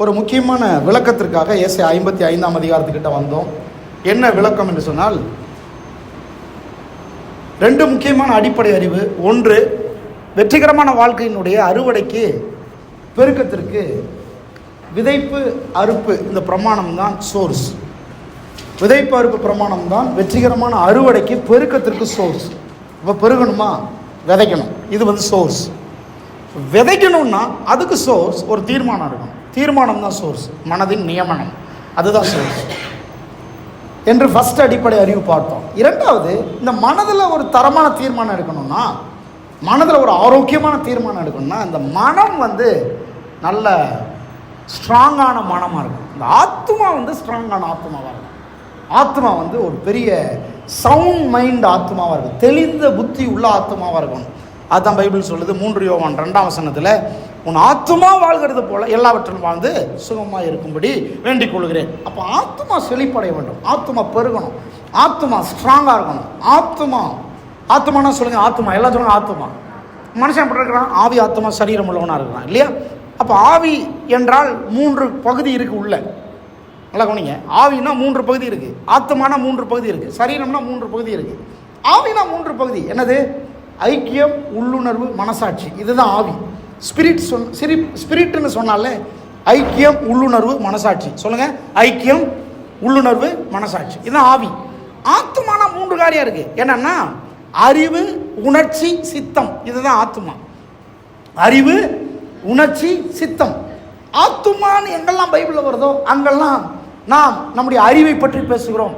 ஒரு முக்கியமான விளக்கத்திற்காக ஏசாயா 55ஆம் அதிகாரத்துக்கிட்ட வந்தோம். என்ன விளக்கம் என்று சொன்னால், 2 முக்கியமான அடிப்படை அறிவு. ஒன்று, வெற்றிகரமான வாழ்க்கையினுடைய அறுவடைக்கு பெருக்கத்திற்கு விதைப்பு அறுப்பு இந்த பிரமாணம் தான் சோர்ஸ். விதைப்பு அறுப்பு பிரமாணம் தான் வெற்றிகரமான அறுவடைக்கு பெருக்கத்திற்கு சோர்ஸ். இப்போ பெருகணுமா, விதைக்கணும். இது சோர்ஸ். விதைக்கணும்னா அதுக்கு சோர்ஸ் ஒரு தீர்மானம் இருக்கணும். தீர்மானம் தான் சோர்ஸ். மனதின் நியமனம் அதுதான் சோர்ஸ் என்று ஃபர்ஸ்ட் அடிப்படை அறிவு பார்த்தோம். இரண்டாவது, இந்த மனதில் ஒரு தரமான தீர்மானம் எடுக்கணும்னா, மனதில் ஒரு ஆரோக்கியமான தீர்மானம் எடுக்கணும்னா, இந்த மனம் நல்ல ஸ்ட்ராங்கான மனமாக இருக்கும். இந்த ஆத்மா ஸ்ட்ராங்கான ஆத்மாவாக இருக்கும். ஆத்மா ஒரு பெரிய சவுண்ட் மைண்ட் ஆத்மாவாக இருக்கும். தெளிந்த புத்தி உள்ள ஆத்மாவாக இருக்கணும். அதுதான் பைபிள் சொல்லுது. 3 யோவான் 2ஆம் வசனத்தில், உன் ஆத்மா வாழ்கிறது போல எல்லாவற்றிலும் வாழ்ந்து சுகமாக இருக்கும்படி வேண்டிக் கொள்கிறேன். அப்போ ஆத்மா செழிப்படைய வேண்டும். ஆத்மா பெருகணும். ஆத்மா ஸ்ட்ராங்காக இருக்கணும். ஆத்மானா சொல்லுங்க. ஆத்மா எல்லாம் சொல்லுங்க. ஆத்மா மனுஷன் எப்படி இருக்கிறான்? ஆவி, ஆத்மா, சரீரம் உள்ளவனாக இருக்கிறான் இல்லையா? அப்போ ஆவி என்றால் 3 பகுதி இருக்குது உள்ள. நல்லா கவனிங்க. ஆவினா 3 பகுதி இருக்குது. ஆத்மானா 3 பகுதி இருக்குது. சரீரம்னா 3 பகுதி இருக்குது. ஆவினா 3 பகுதி. என்னது? ஐக்கியம், உள்ளுணர்வு, மனசாட்சி. இதுதான் ஆவி. ஸ்பிரிட்னு சொன்னாலே ஐக்கியம், உள்ளுணர்வு, மனசாட்சி. சொல்லுங்க. ஐக்கியம், உள்ளுணர்வு, மனசாட்சி. இதுதான் ஆவி. ஆத்மானா 3 காரியம் இருக்கு. என்னன்னா அறிவு, உணர்ச்சி, சித்தம். இதுதான் ஆத்மா. அறிவு, உணர்ச்சி, சித்தம். ஆத்மான்னு எங்கெல்லாம் பைபிளில் வருதோ அங்கெல்லாம் நாம் நம்முடைய அறிவை பற்றி பேசுகிறோம்,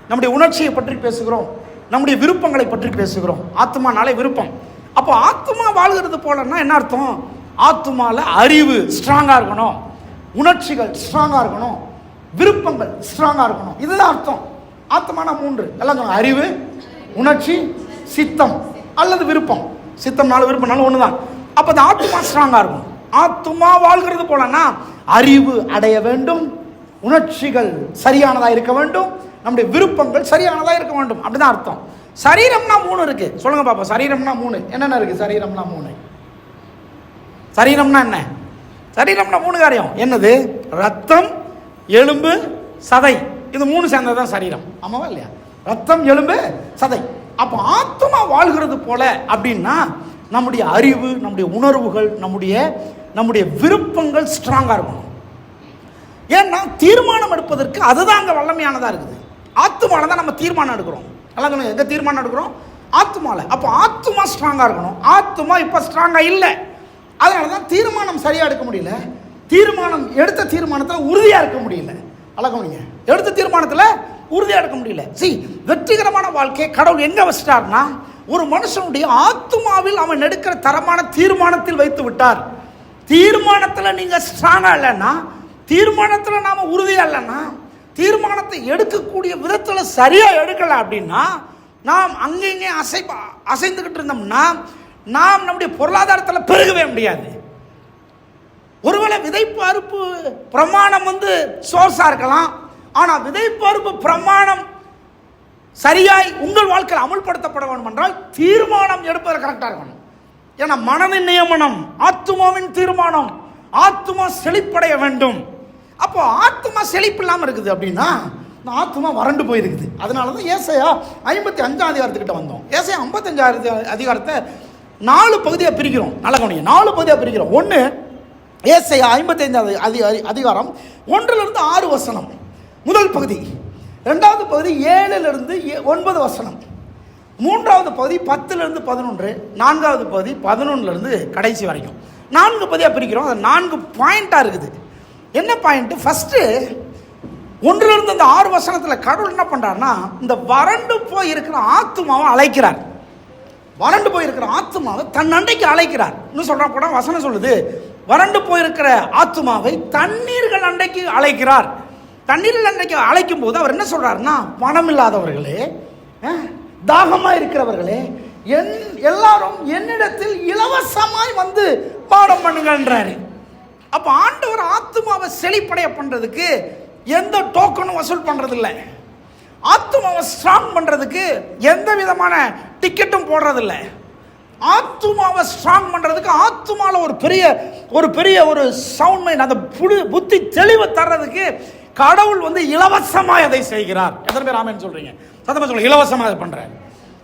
நம்முடைய உணர்ச்சியை பற்றி பேசுகிறோம், நம்முடைய விருப்பங்களை பற்றி பேசுகிறோம். ஆத்மானாலே விருப்பம். அப்போ ஆத்மா வாழ்கிறது போலன்னா என்ன அர்த்தம்? ஆத்மால அறிவு ஸ்ட்ராங்காக இருக்கணும், உணர்ச்சிகள் ஸ்ட்ராங்காக இருக்கணும், விருப்பங்கள் ஸ்ட்ராங்காக இருக்கணும். இதுதான் அர்த்தம். ஆத்மானா 3 எல்லாம் சொல்லுங்க. அறிவு, உணர்ச்சி, சித்தம் அல்லது விருப்பம். சித்தம்னாலும் விருப்பம்னாலும் ஒன்று தான். அப்போ அந்த ஆத்மா ஸ்ட்ராங்காக இருக்கும். ஆத்மா வாழ்கிறது போலன்னா அறிவு அடைய வேண்டும், உணர்ச்சிகள் சரியானதாக இருக்க வேண்டும், நம்முடைய விருப்பங்கள் சரியானதாக இருக்க வேண்டும். அப்படிதான் அர்த்தம். சரீரம்னா 3 இருக்கு. சொல்லுங்க பாப்பா. சரீரம்னா 3 என்னென்ன இருக்கு? சரீரம்னா 3. சரீரம்னா என்ன? சரீரம்னா 3 காரியம். என்னது? ரத்தம், எலும்பு, சதை. இது 3 சேர்ந்ததுதான் சரீரம். ஆமாவா இல்லையா? ரத்தம், எலும்பு, சதை. அப்போ ஆத்மா வாழ்கிறது போல அப்படின்னா நம்முடைய அறிவு, நம்முடைய உணர்வுகள், நம்முடைய விருப்பங்கள் ஸ்ட்ராங்காக இருக்கணும். ஏன்னா தீர்மானம் எடுப்பதற்கு அதுதான் அங்கே வல்லமையானதாக இருக்குது. ஆத்மால தான் நம்ம தீர்மானம் எடுக்கிறோம். எல்லாம் எங்கே தீர்மானம் எடுக்கிறோம்? ஆத்மால. அப்போ ஆத்மா ஸ்ட்ராங்காக இருக்கணும். ஆத்மா இப்போ ஸ்ட்ராங்காக இல்லை. அதனால தான் தீர்மானம் சரியாக எடுக்க முடியல. எடுத்த தீர்மானத்தில் உறுதியாக இருக்க முடியல. அழகவனிங்க. எடுத்த தீர்மானத்தில் உறுதியாக எடுக்க முடியல. வெற்றிகரமான வாழ்க்கையை கடவுள் எங்கே வச்சிட்டார்னா, ஒரு மனுஷனுடைய ஆத்மாவில் அவன் எடுக்கிற தரமான தீர்மானத்தில் வைத்து விட்டார். தீர்மானத்தில் நீங்கள் ஸ்ட்ராங்காக இல்லைன்னா, தீர்மானத்தில் நாம் உறுதியாக இல்லைன்னா, தீர்மானத்தை எடுக்கக்கூடிய விதத்தில் சரியாக எடுக்கலை அப்படின்னா, நாம் அங்கங்கே அசைந்துக்கிட்டு இருந்தோம்னா நாம் நம்முடைய பொருளாதாரத்தில் பெருகவே முடியாது. ஒருவேளை விதைப்பு அறுப்பு பிரமாணம் சோர்ஸாக இருக்கலாம். ஆனால் விதைப்பு அறுப்பு பிரமாணம் சரியாய் உங்கள் வாழ்க்கையில் அமுல்படுத்தப்பட வேண்டும் என்றால் தீர்மானம் எடுப்பது கரெக்டாக இருக்கணும். ஏன்னா மனதின் நியமனம், ஆத்மாவின் தீர்மானம். ஆத்மா செழிப்படைய வேண்டும். அப்போ ஆத்மா செழிப்பு இல்லாமல் இருக்குது அப்படின்னா ஆத்மா வறண்டு போயிருக்குது. அதனால தான் ஏசாயா 55ஆம் அதிகாரத்துக்கிட்ட வந்தோம். ஏசாயா 55ஆம் அதிகாரத்தை 4 பகுதியாக பிரிக்கிறோம். நல்ல கவனிங்க. 4 பகுதியாக பிரிக்கிறோம். ஒன்று, ஏசாயா 55ஆம் அதிகாரம் 1லிருந்து 6 வசனம் முதல் பகுதி. 2வது பகுதி 7லிருந்து 9 வசனம். 3வது பகுதி 10லிருந்து 11. 4வது பகுதி 11லிருந்து கடைசி வரைக்கும் 4 பகுதியாக பிரிக்கிறோம். அது 4 பாயிண்டாக இருக்குது. என்ன பாயிண்ட்? ஃபஸ்ட்டு 1லிருந்து அந்த 6 வசனத்தில் கடவுள் என்ன பண்ணுறாருன்னா, இந்த வறண்டு போய் இருக்கிற ஆத்மாவை அழைக்கிறார். வறண்டு போயிருக்கிற ஆத்மாவை தன் அண்டைக்கு அழைக்கிறார். இன்னும் சொல்ற கூட வசனம் சொல்லுது, வறண்டு போயிருக்கிற ஆத்மாவை தண்ணீர்கள் அண்டைக்கு அழைக்கிறார். தண்ணீர்கள் அண்டைக்கு அழைக்கும் போது அவர் என்ன சொல்றாருன்னா, பணம் இல்லாதவர்களே, தாகமாக இருக்கிறவர்களே, எல்லாரும் என்னிடத்தில் இலவசமாய் பாடம் பண்ணுங்கன்றாரு. அப்போ ஆண்டவர் ஆத்மாவை செழிப்படைய பண்றதுக்கு எந்த டோக்கனும் வசூல் பண்றதில்லை. ஆத்மாவை ஸ்ட்ராங் பண்றதுக்கு எந்த விதமான டிக்கெட்டும் போடுறதில்லை. ஆத்துமாவை ஸ்ட்ராங் பண்றதுக்கு, ஆத்துமால ஒரு பெரிய சவுண்ட் மைண்ட், அந்த புத்தி தெளிவை தர்றதுக்கு கடவுள் வந்து இலவசமாய் அதை செய்கிறார். எத்தனை பேர் ஆமென் சொல்றீங்க? சத்தமா சொல்லுங்க. இலவசமாக அதை பண்றாரு.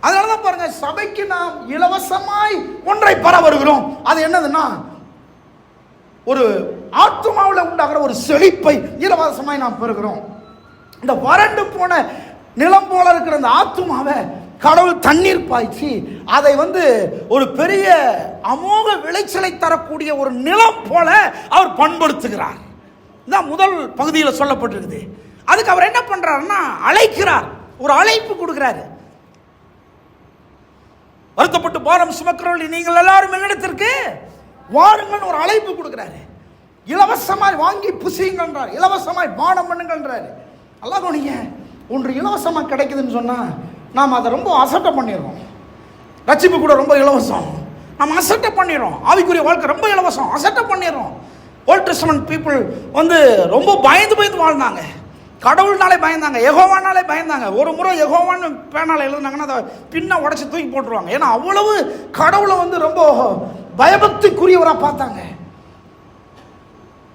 அதனாலதான் பாருங்க, சபைக்கு நாம் இலவசமாய் ஒன்றை பெற வருகிறோம். அது என்னதுன்னா, ஒரு ஆத்துமாவில் உண்டாகிற ஒரு செழிப்பை இலவசமாய் நாம் பெறுகிறோம். இந்த வறண்டு போன நிலம் போல இருக்கிற அந்த ஆத்துமாவை கடவுள் தண்ணீர் பாய்ச்சி அதை வந்து ஒரு பெரிய அமோக விளைச்சலை தரக்கூடிய ஒரு நிலம் போல அவர் பண்படுத்துகிறார். இதான் முதல் பகுதியில் சொல்லப்பட்டிருக்குது. அதுக்கு அவர் என்ன பண்றாருன்னா, அழைக்கிறார், ஒரு அழைப்பு கொடுக்கிறாரு. வருத்தப்பட்டு பாரம் சுமக்கிறவர்கள் நீங்கள் எல்லாரும் என்னிடத்திற்கு வாருங்கள் ஒரு அழைப்பு கொடுக்கிறாரு. இலவசமாய் வாங்கி புசியுங்கன்றார், இலவசமாய் பானம் பண்ணுங்கன்றாரு. அல்லாஹ் நீங்க ஒன்று இலவசமாக கிடைக்குதுன்னு சொன்னா நாம் அதை ரொம்ப அசட்டை பண்ணிடுறோம். ரட்சிப்பு கூட ரொம்ப இலவசம், நம்ம அசட்டை பண்ணிடுறோம். ஆவிக்குரிய வாழ்க்கை ரொம்ப இலவசம், அசட்டை பண்ணிடுறோம். ஓல்ட் டெஸ்டமென்ட் பீப்புள் வந்து ரொம்ப பயந்து வாழ்ந்தாங்க. கடவுள்னாலே பயந்தாங்க, யெகோவானாலே பயந்தாங்க. ஒரு முறை யெகோவான்னு பேனால எழுதுனாங்கன்னா அதை பின்ன உடச்சி தூக்கி போட்டுருவாங்க. ஏன்னா அவ்வளவு கடவுளை வந்து ரொம்ப பயபக்திக்குரியவராக பார்த்தாங்க.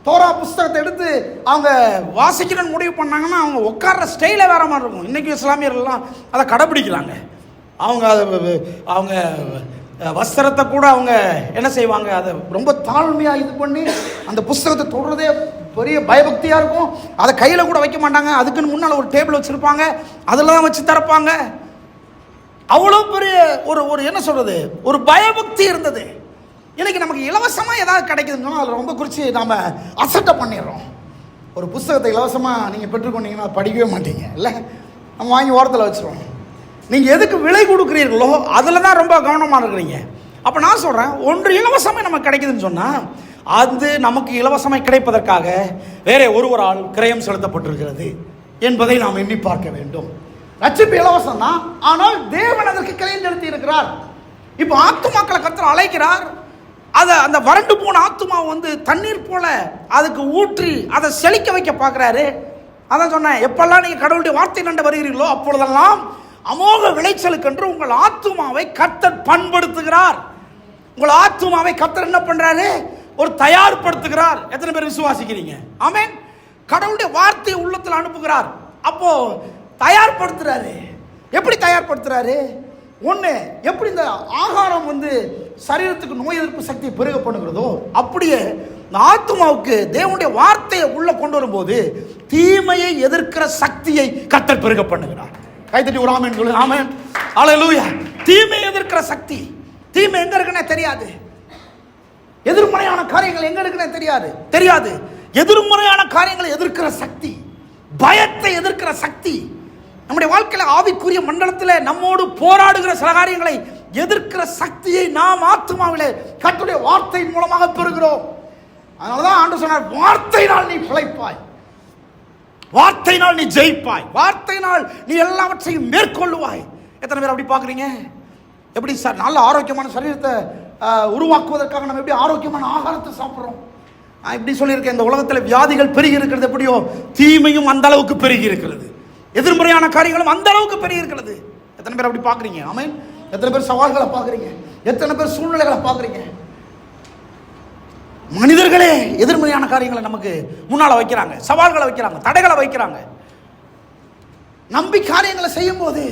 தோரா புஸ்தகத்தை எடுத்து அவங்க வாசிக்கணும்னு முடிவு பண்ணாங்கன்னா அவங்க உட்கார்ற ஸ்டைலே வேற மாதிரி இருக்கும். இன்னைக்கு இஸ்லாமியர்கள்லாம் அதை கடைபிடிக்கிறாங்க. அவங்க வஸ்திரத்தை கூட அவங்க என்ன செய்வாங்க, அதை ரொம்ப தாழ்மையாக இது பண்ணி அந்த புஸ்தகத்தை தொடுறதே பெரிய பயபக்தியாக இருக்கும். அதை கையில் கூட வைக்க மாட்டாங்க, அதுக்குன்னு முன்னால் ஒரு டேபிள் வச்சுருப்பாங்க, அதில் தான் வச்சு திறப்பாங்க. அவ்வளோ பெரிய ஒரு என்ன சொல்கிறது, ஒரு பயபக்தி இருந்தது. இன்னைக்கு நமக்கு இலவசமாக ஏதாவது கிடைக்குதுன்னா அதில் ரொம்ப குறித்து நாம் அசட்டை பண்ணிடுறோம். ஒரு புஸ்தகத்தை இலவசமாக நீங்கள் பெற்றுக்கொண்டீங்கன்னா படிக்கவே மாட்டீங்க, இல்லை நம்ம வாங்கி ஓரத்தில் வச்சுருவோம். நீங்கள் எதுக்கு விலை கொடுக்குறீர்களோ அதில் தான் ரொம்ப கவனமாக இருக்கிறீங்க. அப்போ நான் சொல்கிறேன், ஒன்று இலவசமாக நமக்கு கிடைக்குதுன்னு சொன்னால் அது நமக்கு இலவசமாக கிடைப்பதற்காக வேற ஒருவரால் கிரயம் செலுத்தப்பட்டிருக்கிறது என்பதை நாம் எண்ணி பார்க்க வேண்டும். ரட்சிப்பு இலவசம் தான், ஆனால் தேவன் அதற்கு கிரயம் செலுத்தி இருக்கிறார். இப்போ ஆத்துமாக்களை கர்த்தர் அழைக்கிறார். அதை அந்த வறண்டு போன ஆத்துமாவை வந்து தண்ணீர் போல அதுக்கு ஊற்றி அதை செழிக்க வைக்க பார்க்குறாரு. அதான் சொன்னேன், எப்பெல்லாம் நீங்கள் கடவுளுடைய வார்த்தை நண்டு வருகிறீர்களோ அப்பொழுதெல்லாம் அமோக விளைச்சலுக்கென்று உங்கள் ஆத்துமாவை கர்த்தர் பண்படுத்துகிறார். உங்கள் ஆத்துமாவை கர்த்தர் என்ன பண்றாரு, ஒரு தயார்படுத்துகிறார். எத்தனை பேர் விசுவாசிக்கிறீங்க? ஆமென். கடவுளுடைய வார்த்தையை உள்ளத்தில் அனுப்புகிறார். அப்போ தயார்படுத்துறாரு. எப்படி தயார்படுத்துறாரு? ஒன்று, எப்படி இந்த ஆகாரம் வந்து சரீரத்துக்கு நோய் எதிர்ப்பு சக்தியை பெருக பண்ணுகிறதோ அப்படியே இந்த ஆத்துமாவுக்கு தேவனுடைய வார்த்தையை உள்ள கொண்டு வரும்போது தீமையை எதிர்க்கிற சக்தியை கர்த்தர் பெருக பண்ணுகிறார். கைத்தட்டி ஒரு ஆமென் சொல்லு. ஆமென், அல்லேலூயா. தீமையை எதிர்க்கிற சக்தி. தீமை எங்க இருக்குன்னே தெரியாது, எதிர்மறையான காரியங்கள் எங்க இருக்குன்னே தெரியாது. எதிர்மறையான காரியங்களை எதிர்க்கிற சக்தி, பயத்தை எதிர்க்கிற சக்தி, நம்முடைய வாழ்க்கையில் ஆவிக்குரிய மண்டலத்தில் நம்மோடு போராடுகிற சில காரியங்களை எதிர்க்கிற சக்தியை நாம் ஆத்துமாவிலே கர்த்தருடைய வார்த்தையின் மூலமாக பெறுகிறோம். அதனாலதான் ஆண்டவர் சொன்னார், வார்த்தையினால் நீ பிழைப்பாய், வார்த்தையினால் நீ ஜெயிப்பாய், வார்த்தையினால் நீ எல்லாவற்றையும் மேற்கொள்ளுவாய். எத்தனை பேர் அப்படி பார்க்குறீங்க? எப்படி சார் நல்ல ஆரோக்கியமான சரீரத்தை உருவாக்குவதற்காக நம்ம எப்படி ஆரோக்கியமான ஆகாரத்தை சாப்பிட்றோம்? நான் இப்படி சொல்லியிருக்கேன், இந்த உலகத்தில் வியாதிகள் பெருகி இருக்கிறது எப்படியோ தீமையும் அந்த அளவுக்கு பெருகி இருக்கிறது, எதிர்மறையான காரியங்களும் அந்த அளவுக்கு பெருகி இருக்கிறது. எத்தனை பேர் அப்படி பார்க்குறீங்க? ஆமென். எத்தனை பேர் சவால்களை பார்க்குறீங்க? எத்தனை பேர் சூழ்நிலைகளை பார்க்குறீங்க? மனிதர்களே எதிர்மறையான காரியங்களை நமக்கு முன்னால் வைக்கிறாங்க, சவால்களை வைக்கிறாங்க, தடைகளை வைக்கிறாங்க. நம்பி காரியங்களை செய்யும் போது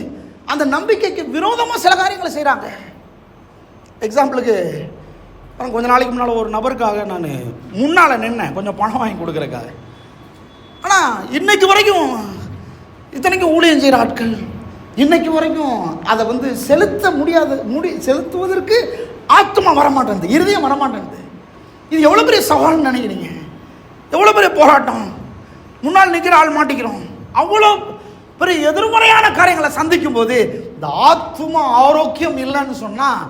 அந்த நம்பிக்கைக்கு விரோதமாக சில காரியங்களை செய்கிறாங்க. எக்ஸாம்பிளுக்கு கொஞ்ச நாளைக்கு முன்னால் ஒரு நபருக்காக நான் முன்னால் நின்னேன், கொஞ்சம் பணம் வாங்கி கொடுக்குறதுக்காக. ஆனால் இன்னைக்கு வரைக்கும் இத்தனைக்கும் ஊழியம் செய்கிற ஆட்கள் இன்னைக்கு வரைக்கும் அதை வந்து செலுத்த முடியாத செலுத்துவதற்கு ஆத்மா வரமாட்டேங்குது, இருதயம் வரமாட்டேங்குது. இது எவ்வளோ பெரிய சவால்னு நினைக்கிறீங்க? எவ்வளோ பெரிய போராட்டம்! முன்னால் நிற்கிற ஆள் மாட்டிக்கிறோம். அவ்வளோ பெரிய எதிர்மறையான காரியங்களை சந்திக்கும் போது இந்த ஆத்மா ஆரோக்கியம் இல்லைன்னு சொன்னால்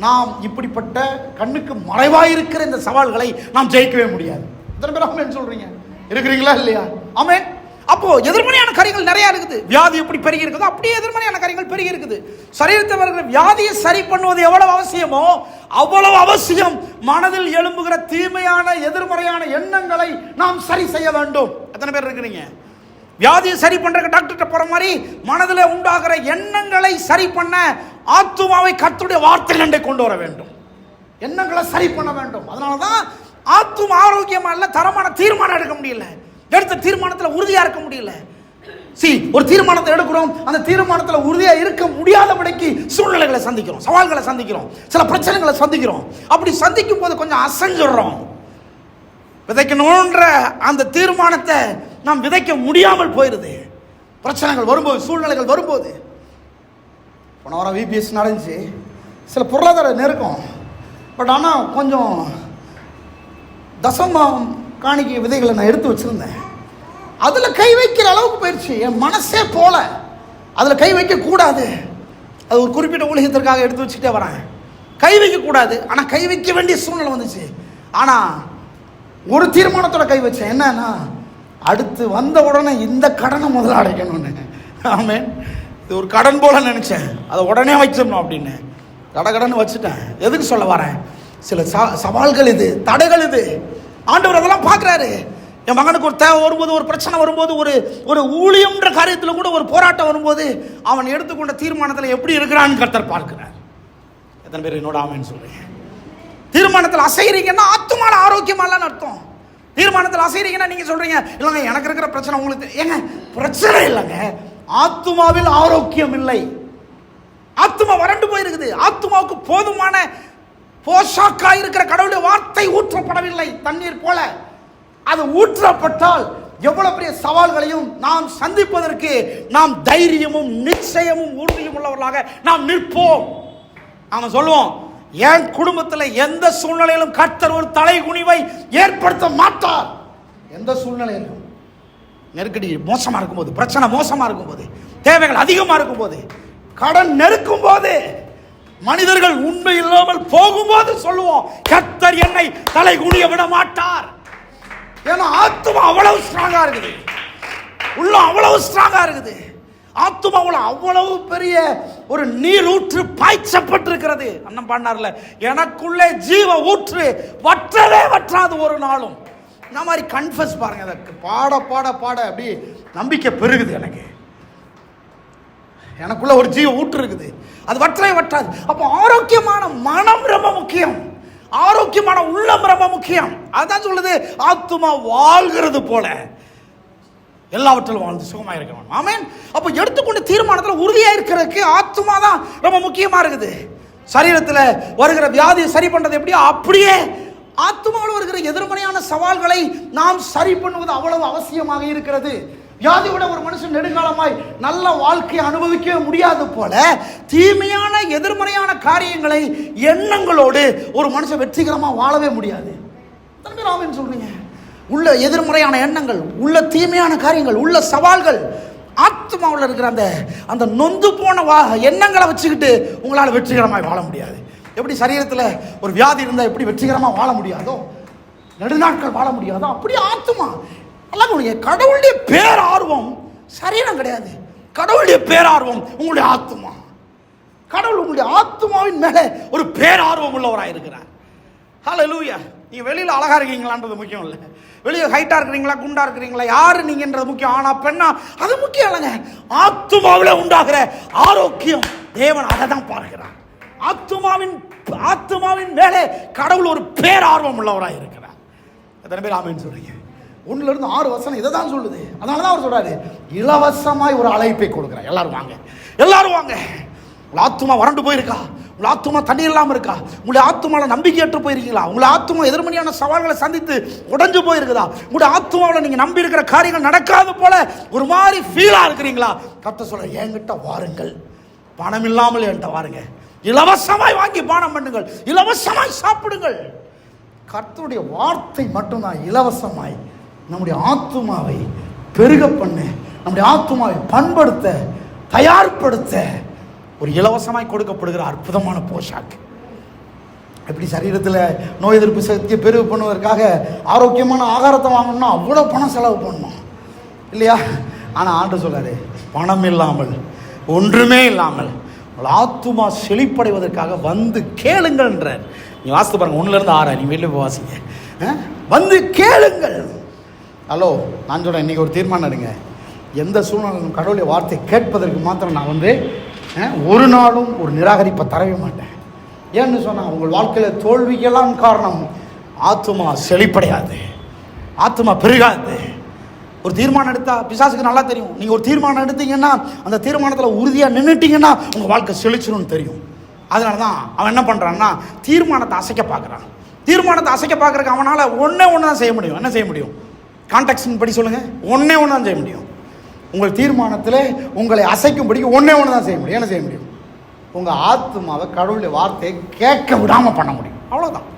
நாம் இப்படிப்பட்ட கண்ணுக்கு மறைவாயிருக்கிற இந்த சவால்களை நாம் ஜெயிக்கவே முடியாது. எத்தனை பேர் ஆமென் சொல்றீங்க? இருக்கிறீங்களா இல்லையா? ஆமென். அப்போ எதிர்மறையான காரியங்கள் நிறைய இருக்குது. வியாதி எப்படி பெருகி இருக்குதோ அப்படியே எதிர்மறையான காரியங்கள் பெருகி இருக்குது. சரீரத்தில் வருகிற வியாதியை சரி பண்ணுவது எவ்வளவு அவசியமோ அவ்வளவு அவசியம் மனதில் எழும்புகிற தீமையான எதிர்மறையான எண்ணங்களை நாம் சரி செய்ய வேண்டும். எத்தனை பேர் இருக்கிறீங்க? வியாதியை சரி பண்றதுக்கு டாக்டர்கிட்ட போற மாதிரி மனதில் உண்டாகிற எண்ணங்களை சரி பண்ண ஆத்துமாவை கர்த்தருடைய வார்த்தையிலே கொண்டு வர வேண்டும், எண்ணங்களை சரி பண்ண வேண்டும். அதனாலதான் ஆத்தும ஆரோக்கியமா இல்ல, தரமான தீர்மானம் எடுக்க முடியல, எடுத்த தீர்மானத்தில் உறுதியா இருக்க முடியல. ஒரு தீர்மானத்தை எடுக்கிறோம், அந்த தீர்மானத்தில் உறுதியா இருக்க முடியாதபடிக்கு சூழ்நிலைகளை சந்திக்கிறோம், சவால்களை சந்திக்கிறோம், சில பிரச்சனைகளை சந்திக்கிறோம். அப்படி சந்திக்கும் போது கொஞ்சம் அசைஞ்சிடுறோம். விதைக்கணுன்ற அந்த தீர்மானத்தை நாம் விதைக்க முடியாமல் போயிருது. பிரச்சனைகள் வரும்போது, சூழ்நிலைகள் வரும்போது. போன வாரம் விபிஎஸ் நடந்துச்சு, சில பொருளாதார நெருக்கம். பட் ஆனால் கொஞ்சம் தசமம் காணிக்கை விதைகளை நான் எடுத்து வச்சிருந்தேன். அதில் கை வைக்கிற அளவுக்கு போயிடுச்சு, என் மனசே போல. அதில் கை வைக்கக்கூடாது, அது ஒரு குறிப்பிட்ட ஊழியத்திற்காக எடுத்து வச்சுட்டே வரேன். கை வைக்கக்கூடாது, ஆனால் கை வைக்க வேண்டிய சூழ்நிலை வந்துச்சு. ஆனால் ஒரு தீர்மானத்தோட கை வச்சேன். என்னன்னா, அடுத்து வந்த உடனே இந்த கடனை முதல்ல அடைக்கணும்னு. ஆமென். இது ஒரு கடன் போல நினைச்சேன், அதை உடனே வச்சிடணும் அப்படின்னு கடன்னு வச்சுட்டேன். எதுக்கு சொல்ல வரேன், சில சவால்கள் இது, தடைகள் இது. ஆண்டவர் அதெல்லாம் பார்க்குறாரு. என் மகனுக்கு ஒரு தேவை வரும்போது, ஒரு பிரச்சனை வரும்போது, ஒரு ஊழியம்ன்ற காரியத்தில் கூட ஒரு போராட்டம் வரும்போது அவன் எடுத்துக்கொண்ட தீர்மானத்தில் எப்படி இருக்கிறான்னு கர்த்தர் பார்க்கிறார். எத்தனை பேர் என்னோட ஆமென்னு சொல்றீங்க? தீர்மானத்தில் அசைறீங்கன்னா ஆத்துமான ஆரோக்கியமாலான்னு அர்த்தம். தீர்மானத்தில் அசைறீங்கன்னா நீங்க சொல்றீங்க, இல்லைங்க எனக்கு இருக்கிற பிரச்சனை உங்களுக்கு, ஏங்க பிரச்சனை இல்லைங்க, ஆத்துமாவில் ஆரோக்கியம் இல்லை. ஆத்துமா வறண்டு போயிருக்குது. ஆத்துமாவுக்கு போதுமான போஷாக்கா இருக்கிற கடவுளுடைய வார்த்தை ஊற்றப்படவில்லை. தண்ணீர் போல அது ஊற்றப்பட்டால் எவ்வளவு பெரிய சவால்களையும் நாம் சந்திப்பதற்கு நாம் தைரியமும் நிச்சயமும் உறுதியும் உள்ளவர்களாக நாம் நிற்போம். நாம சொல்லுவோம், என் குடும்பத்தில் எந்த சூழ்நிலையிலும் கர்த்தர் ஒரு தலைகுனிவை ஏற்படுத்த மாட்டார். எந்த சூழ்நிலையிலும் நெருக்கடி மோசமா இருக்கும்போது, பிரச்சனை மோசமா இருக்கும்போது, தேவைகள் அதிகமா இருக்கும்போது, கடன் நெருக்கும் போது, மனிதர்கள் உண்மை இல்லாமல் போகும்போது சொல்லுவோம், கர்த்தர் என்னை தலைகுனிய விட மாட்டார். ஏன்னா ஆத்துமா அவ்வளவு ஸ்ட்ராங்கா இருக்குது, உள்ள அவ்வளவு ஸ்ட்ராங்கா இருக்குது. ஆத்துமாவுல அவ்வளவு பெரிய ஒரு நீர் ஊற்று பாய்ச்சப்பட்டிருக்கிறது. அண்ணன் பாடினார்ல, எனக்குள்ளே ஜீவ ஊற்று வற்றவே வற்றாது ஒரு நாளும். இந்த மாதிரி கன்ஃபஸ் பாருங்க, அதற்கு பாட பாட பாட அப்படி நம்பிக்கை பெருகுது. எனக்குள்ள ஒரு ஜீவ ஊற்று இருக்குது, அது வற்றவே வற்றாது. அப்போ ஆரோக்கியமான மனம் ரொம்ப முக்கியம், ஆரோக்கியமான உள்ளம் ரொம்ப முக்கியம். அதான் சொல்லுது, ஆத்துமா வாழ்கிறது போல எல்லாவற்றிலும் வாழ்ந்து சுகமாக இருக்கணும். ஆமென். அப்போ எடுத்துக்கொண்ட தீர்மானத்தில் உறுதியா இருக்கிறதுக்கு ஆத்துமா தான் ரொம்ப முக்கியமா இருக்குது. சரீரத்தில் வருகிற வியாதியை சரி பண்றது எப்படியோ அப்படியே ஆத்துமாவில் வருகிற எதிர்மறையான சவால்களை நாம் சரி பண்ணுவது அவ்வளவு அவசியமாக இருக்கிறது. வியாதியோட ஒரு மனுஷன் நெடுங்காலமாய் நல்ல வாழ்க்கையை அனுபவிக்க முடியாது போல, தீமையான எதிர்மறையான காரியங்களை எண்ணங்களோடு ஒரு மனுஷன் வெற்றிகரமா வாழவே முடியாது. ஆமென் சொல்றீங்க. உள்ள எதிர்மறையான எண்ணங்கள், உள்ள தீமையான காரியங்கள், உள்ள சவால்கள், ஆத்மாவில் இருக்கிற அந்த நொந்து போன எண்ணங்களை வச்சுக்கிட்டு உங்களால் வெற்றிகரமாக வாழ முடியாது. எப்படி சரீரத்தில் ஒரு வியாதி இருந்தால் எப்படி வெற்றிகரமாக வாழ முடியாதோ, நெடுநாட்கள் வாழ முடியாதோ, அப்படி ஆத்மா. கடவுளுடைய பேரார்வம் சரீரம் கிடையாது, கடவுளுடைய பேரார்வம் உங்களுடைய ஆத்மா. கடவுள் உங்களுடைய ஆத்மாவின் மேலே ஒரு பேரார்வம் உள்ளவராக இருக்கிறார். ஹல்லேலூயா. நீங்க வெளியில அழகா இருக்கீங்களான்றது முக்கியம் இல்லை, வெளியே ஹைட்டா இருக்கிறீங்களா குண்டா இருக்கிறீங்களா யாரு நீங்கன்றது முக்கியம். ஆனா பெண்ணா அது முக்கியம் இல்லைங்க. ஆத்துமாவில உண்டாகிற ஆரோக்கியம் தேவன் அதை தான் பார்க்கிறார். ஆத்துமாவின் மேலே கடவுள் ஒரு பேரார்வம் உள்ளவராக இருக்கிறார். எத்தனை பேர் ஆமென் சொல்றீங்க? 1-6 வசனம் இதை தான் சொல்லுது. அதனாலதான் அவர் சொல்றாரு, இலவசமாய் ஒரு அழைப்பை கொடுக்கிறார். எல்லாரும் வாங்க, எல்லாரும் வாங்க. உங்க ஆத்துமா வறண்டு போயிருக்கா? உங்க ஆத்துமா தண்ணி இல்லாம இருக்கா? உங்களுடைய ஆத்துமால நம்பிக்கையற்று போயிருக்கீங்களா? உங்களுடைய ஆத்துமா எதிர்மறையான சவால்களை சந்தித்து உடைஞ்சு போயிருக்குதா? உங்களுடைய ஆத்துமாவில் நீங்க நம்பி இருக்கிற காரியங்கள் நடக்காது போல ஒரு மாதிரி ஃபீலா இருக்கிறீங்களா? கர்த்தர் சொல்ற, என்கிட்ட வாருங்கள், பணம் இல்லாமல் என்கிட்ட வாருங்க, இலவசமாய் வாங்கி பானம் பண்ணுங்கள், இலவசமாய் சாப்பிடுங்கள். கர்த்தருடைய வார்த்தை மட்டும்தான் இலவசமாய் நம்முடைய ஆத்துமாவை பெருக பண்ண, நம்முடைய ஆத்துமாவை பண்படுத்த, தயார்படுத்த ஒரு இலவசமாய் கொடுக்கப்படுகிற அற்புதமான போஷாக்கு. எப்படி சரீரத்தில் நோய் எதிர்ப்பு சக்தியை பெருக பண்ணுவதற்காக ஆரோக்கியமான ஆகாரத்தை வாங்கணும்னா அவ்வளோ பணம் செலவு பண்ணணும் இல்லையா? ஆனால் ஆண்டு சொல்றாரு, பணம் இல்லாமல் ஒன்றுமே இல்லாமல் உங்கள் ஆத்துமா செழிப்படைவதற்காக வந்து கேளுங்கள்ன்றார். நீ வாசித்து பாருங்க, 1-6. நீ வெளியே போய் வாசிங்க, வந்து கேளுங்கள். ஹலோ, நான் சொல்கிறேன், இன்றைக்கி ஒரு தீர்மானம் எடுங்க. எந்த சூழ்நிலையும் கடவுளுடைய வார்த்தை கேட்பதற்கு மாத்திரம் நான் வந்து ஒரு நாளும் ஒரு நிராகரிப்பை தரவே மாட்டேன். ஏன்னு சொன்னால் உங்கள் வாழ்க்கையில் தோல்விக்கெல்லாம் காரணம் ஆத்துமா செழிப்படையாது, ஆத்துமா பெருகாது. ஒரு தீர்மானம் எடுத்தால் பிசாசுக்கு நல்லா தெரியும். நீங்கள் ஒரு தீர்மானம் எடுத்தீங்கன்னா அந்த தீர்மானத்தில் உறுதியாக நின்றுட்டீங்கன்னா உங்கள் வாழ்க்கை செழிச்சிடும்னு தெரியும். அதனால தான் அவன் என்ன பண்ணுறான்னா தீர்மானத்தை அசைக்க பார்க்குறான். தீர்மானத்தை அசைக்க பார்க்குறக்கு அவனால் ஒன்று தான் செய்ய முடியும். என்ன செய்ய முடியும்? கான்டெக்ஸ்ட் படி சொல்லுங்கள். ஒன்று தான் செய்ய முடியும். உங்கள் தீர்மானத்தில் உங்களை அசைக்கும்படிக்கு ஒன்று தான் செய்ய முடியும். என்ன செய்ய முடியும்? உங்கள் ஆத்துமாவை கடவுளுடைய வார்த்தையை கேட்க விடாமல் பண்ண முடியும். அவ்வளோதான்.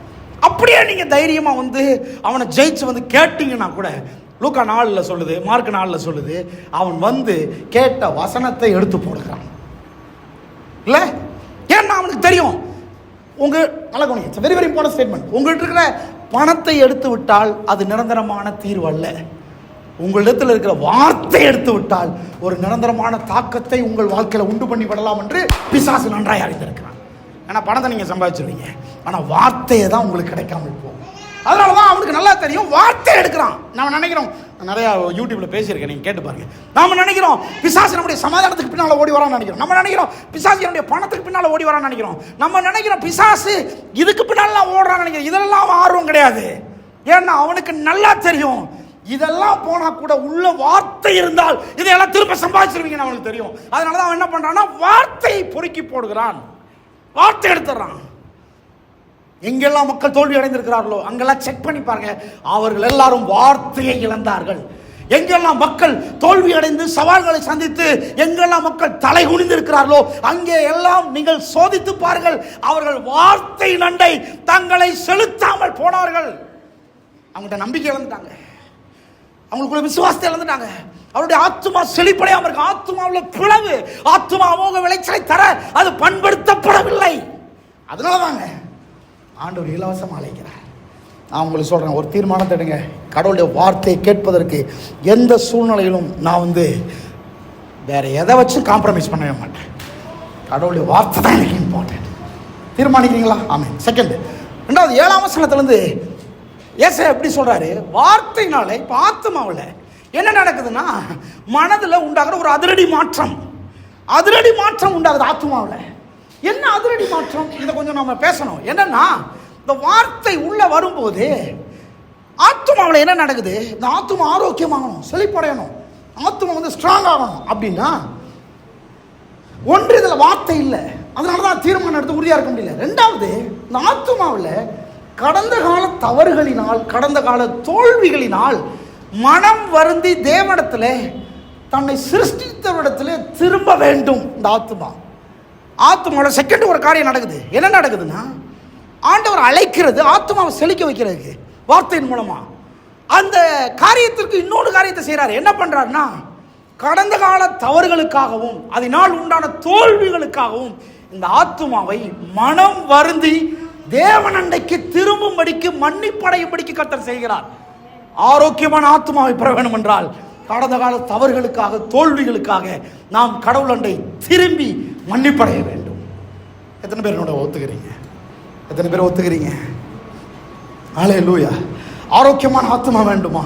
அப்படியே நீங்கள் தைரியமாக அவனை ஜெயிச்சு கேட்டீங்கன்னா கூட லூக்கா 4 சொல்லுது, மார்க் 4 சொல்லுது, அவன் கேட்ட வசனத்தை எடுத்து போடுகிறான். இல்லை, ஏன்னா அவனுக்கு தெரியும். நல்ல கவனிங்க, வெரி வெரி இம்பார்ட்டன்ட் ஸ்டேட்மெண்ட். உங்கள்கிட்ட இருக்கிற பணத்தை எடுத்து விட்டால் அது நிரந்தரமான தீர்வு அல்ல. உங்களிடத்தில் இருக்கிற வார்த்தை எடுத்து விட்டால் ஒரு நிரந்தரமான தாக்கத்தை உங்கள் வாழ்க்கையில் உண்டு பண்ணி விடலாம் என்று பிசாசு நன்றாய் அறிந்திருக்கிறான். ஏன்னா பணத்தை நீங்கள் சம்பாதிச்சிருவீங்க, ஆனால் வார்த்தையை தான் உங்களுக்கு கிடைக்காமல் போகும். அதனால தான் அவனுக்கு நல்லா தெரியும், வார்த்தை எடுக்கிறான். நம்ம நினைக்கிறோம், நிறையா யூடியூப்ல பேசியிருக்கேன், நீங்கள் கேட்டு பாருங்க. நாம நினைக்கிறோம் பிசாசு நம்முடைய சமாதானத்துக்கு பின்னால் ஓடி வரான்னு நினைக்கிறோம். நம்ம நினைக்கிறோம் பிசாசு என்னுடைய பணத்துக்கு பின்னால் ஓடி வரான்னு நினைக்கிறோம். நம்ம நினைக்கிறோம் பிசாசு இதுக்கு பின்னாலாம் ஓடுறான்னு நினைக்கிறோம். இதெல்லாம் ஆர்வம் கிடையாது. ஏன்னா அவனுக்கு நல்லா தெரியும், இதெல்லாம் போனா கூட உள்ள வார்த்தை இருந்தால் இதையெல்லாம் திரும்ப சம்பாதிச்சிருவீங்கன்னு அவனுக்கு தெரியும். அதனாலதான் அவன் என்ன பண்றான்னா வார்த்தையை பொறுக்கி போடுகிறான், வார்த்தை எடுத்துறான். எங்கெல்லாம் மக்கள் தோல்வி அடைந்திருக்கிறார்களோ அங்கெல்லாம் செக் பண்ணி பாருங்க, அவர்கள் எல்லாரும் வார்த்தையை இழந்தார்கள். எங்கெல்லாம் மக்கள் தோல்வி அடைந்து சவால்களை சந்தித்து எங்கெல்லாம் மக்கள் தலை குனிந்து இருக்கிறார்களோ அங்கே எல்லாம் நீங்கள் சோதித்து பாருங்கள், அவர்கள் வார்த்தை நண்டை தங்களை செலுத்தாமல் போனார்கள். அவங்கள்ட்ட நம்பிக்கை இழந்துட்டாங்க, அவங்களுக்குள்ள விசுவாசத்தை இழந்துட்டாங்க. அவருடைய ஆத்துமா செழிப்படையாம இருக்கு. ஆத்துமாவில் பிளவு, ஆத்துமா அமோக விளைச்சலை தர அது பண்படுத்தப்படவில்லை. அதனாலதாங்க ஆண்டவர் இலவசம் அழைக்கிறார். நான் உங்களுக்கு சொல்றேன், ஒரு தீர்மானத்தை எடுங்க. கடவுளுடைய வார்த்தையை கேட்பதற்கு எந்த சூழ்நிலையிலும் நான் வேற எதை வச்சு காம்ப்ரமைஸ் பண்ணவே மாட்டேன். கடவுளுடைய வார்த்தை தான் எனக்கு இம்பார்ட்டன்ட். தீர்மானிக்கிறீங்களா? ஆமென். செகண்ட், 7ஆம் வசனத்திலிருந்து ஏசாயா எப்படி சொல்றாரு? வார்த்தைனால இப்ப ஆத்துமாவில் என்ன நடக்குதுன்னா மனதில் உண்டாகிற ஒரு அதிரடி மாற்றம் உண்டாகுது ஆத்துமாவில். என்ன அதிரடி மாற்றம்? இதை கொஞ்சம் நம்ம பேசணும். என்னன்னா இந்த வார்த்தை உள்ள வரும்போது ஆத்துமாவில் என்ன நடக்குது? இந்த ஆத்துமா ஆரோக்கியமாகணும், செழிப்படையணும், ஆத்துமா ஸ்ட்ராங் ஆகணும். அப்படின்னா ஒன்று இதில் வார்த்தை இல்லை, அதனாலதான் தீர்மானம் எடுத்து உறுதியா இருக்க முடியல. ரெண்டாவது, இந்த ஆத்துமாவில் கடந்த கால தவறுகளினால், கடந்த கால தோல்விகளினால் மனம் வருந்தி தேவனிடத்தில் தன்னை சிருஷ்டித்தவரிடத்தில் திரும்ப வேண்டும். இந்த ஆத்துமாவோட செகண்ட் ஒரு காரியம் நடக்குது. என்ன நடக்குதுன்னா ஆண்டவர் அழைக்கிறது ஆத்துமாவை செழிக்க வைக்கிறதுக்கு வார்த்தையின் மூலமா. அந்த காரியத்திற்கு இன்னொரு காரியத்தை செய்யறாரு. என்ன பண்றாருன்னா கடந்த கால தவறுகளுக்காகவும் அதனால் உண்டான தோல்விகளுக்காகவும் இந்த ஆத்துமாவை மனம் வருந்தி தேவனண்டைக்கு திரும்பும்படிக்கு மன்னிப்படையும்படிக்கு கர்த்தர் செய்கிறார். ஆரோக்கியமான ஆத்துமாவை பெற வேண்டும் என்றால் கடந்த கால தவறுகளுக்காக தோல்விகளுக்காக நாம் கடவுளண்டை திரும்பி மன்னிப்படைய வேண்டும். எத்தனை பேர் என்னோட ஒத்துக்கிறீங்க? எத்தனை பேர் ஒத்துக்கிறீங்க? அல்லேலூயா. ஆரோக்கியமான ஆத்துமா வேண்டுமா?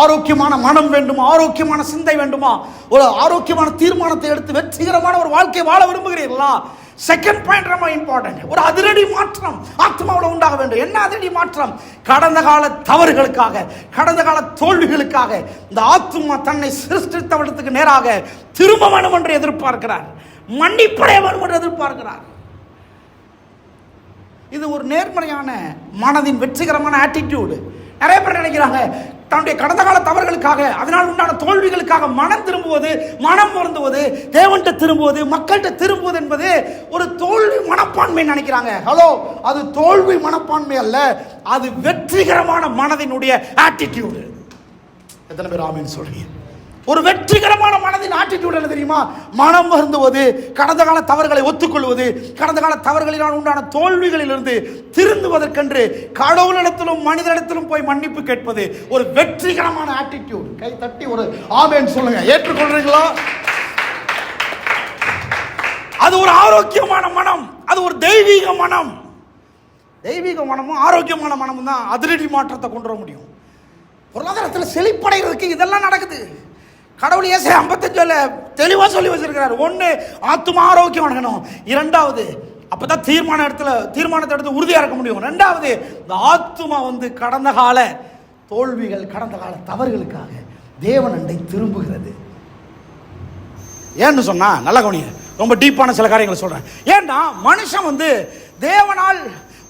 ஆரோக்கியமான மனம் வேண்டுமா? ஆரோக்கியமான சிந்தை வேண்டுமா? ஒரு ஆரோக்கியமான தீர்மானத்தை எடுத்து வெற்றிகரமான ஒரு வாழ்க்கை வாழ விரும்புகிறீர்களா? செகண்ட் பாயிண்ட் ரொம்ப இம்பார்ட்டன்ட். ஒரு அதிரடி மாற்றம் ஆத்மாவில் உண்டாக வேண்டும். என்ன அதிரடி மாற்றம்? கடந்த கால தவறுகளுக்காக, கடந்த கால தோல்விகளுக்காக இந்த ஆத்மா தன்னை சிருஷ்டித்தவர்களுக்கு நேராக திரும்ப வேண்டும் என்று எதிர்பார்க்கிறார், மன்னிப்படைய வேண்டும் என்று எதிர்பார்க்கிறார். இது ஒரு நேர்மறையான மனதின் வெற்றிகரமான ஆட்டிடியூடு. நிறைய பேர் நினைக்கிறாங்க தன்னுடைய கடந்த கால தவறுகளுக்காக அதனால் உண்டான தோல்விகளுக்காக மனம் திரும்புவது, மனம் வருந்துவது, தேவன்கிட்ட திரும்புவது, மக்கள்கிட்ட திரும்புவது என்பது ஒரு தோல்வி மனப்பான்மை நினைக்கிறாங்க. ஹலோ, அது தோல்வி மனப்பான்மை அல்ல, அது வெற்றிகரமான மனதினுடைய ஆட்டிடியூடு. எத்தனை பேர் ஆமென் சொல்றீங்க? ஒரு வெற்றிகரமான மனதின் ஆட்டிடியூட் என்ன தெரியுமா? மனம் வருந்துவது, கடந்த கால தவறுகளை ஒத்துக்கொள்வது, கடந்த கால தவறுகளினால் உண்டான தோல்விகளிலிருந்து திருந்துவதற்கென்று கடவுளிடத்திலும் மனிதனிடத்திலும் போய் மன்னிப்பு கேட்பது ஒரு வெற்றிகரமான ஆட்டிடியூட். கை தட்டி ஒரு ஆமென் சொல்லுங்க. ஏற்றுக்கொள்றீங்களா? அது ஒரு ஆரோக்கியமான மனம், அது ஒரு தெய்வீக மனம். தெய்வீக மனமும் ஆரோக்கியமான மனமும் தான் அதிரடி மாற்றத்தை கொண்டு வர முடியும். பொருளாதாரத்தில் செழிப்படைகிறதுக்கு இதெல்லாம் நடக்குது. கடவுள் ஏசாயா 55 தெளிவா சொல்லி வச்சிருக்கிறார். ஒண்ணு, ஆத்துமா ஆரோக்கியம் அடையணும். இரண்டாவது, அப்பதான் தீர்மானத்தை எடுத்து உறுதியா இருக்க முடியும். ரெண்டாவது, இந்த ஆத்துமா கடந்த கால தோல்விகள், கடந்த கால தவறுகளுக்காக தேவன் அண்டை திரும்புகிறது. ஏன்னு சொன்னா, நல்ல கவனிங்க, ரொம்ப டீப்பான சில காரியங்களை சொல்றேன். ஏன்னா மனுஷன் தேவனால்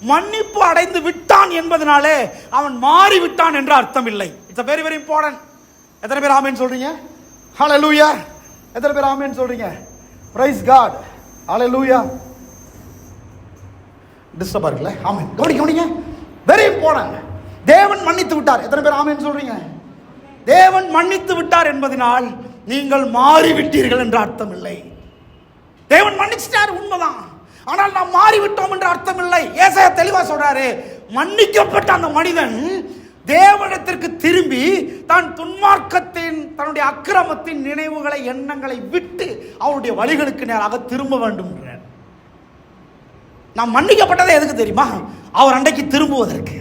மன்னிப்பு அடைந்து விட்டான் என்பதனாலே அவன் மாறி விட்டான் என்ற அர்த்தம் இல்லை. It's very very important. எத்தனை பேர் ஆமென் சொல்றீங்க? ஹalleluya. எத்தனை பேர் ஆமென் சொல்றீங்க? Price God. ஹalleluya. டிஸ்டர்ப் இருக்குல்ல? ஆமென். கவனிங்க, வெரி இம்பார்ட்டன்ட். தேவன் மன்னித்து விட்டார். எத்தனை பேர் ஆமென் சொல்றீங்க? தேவன் மன்னித்து விட்டார் என்பதனால் நீங்கள் மாறிவிட்டீர்கள் என்ற அர்த்தம் இல்லை. தேவன் மன்னிச்சிட்டார், உண்மைதான். ஆனால் நாம் மாறிவிட்டோம் என்ற அர்த்தம் இல்லை. ஏசாயா தெளிவா சொல்றாரு, மன்னிக்கப்பட்ட அந்த மனிதன் தேவனிடத்திற்கு திரும்பி தான் துன்மார்க்கத்தின், தன்னுடைய அக்கிரமத்தின் நினைவுகளை, எண்ணங்களை விட்டு அவருடைய வழிகளுக்கு நேராக திரும்ப வேண்டும். நாம் மன்னிக்கப்பட்டதை எதுக்கு தெரியுமா? அவர் அண்டைக்கு திரும்புவதற்கு.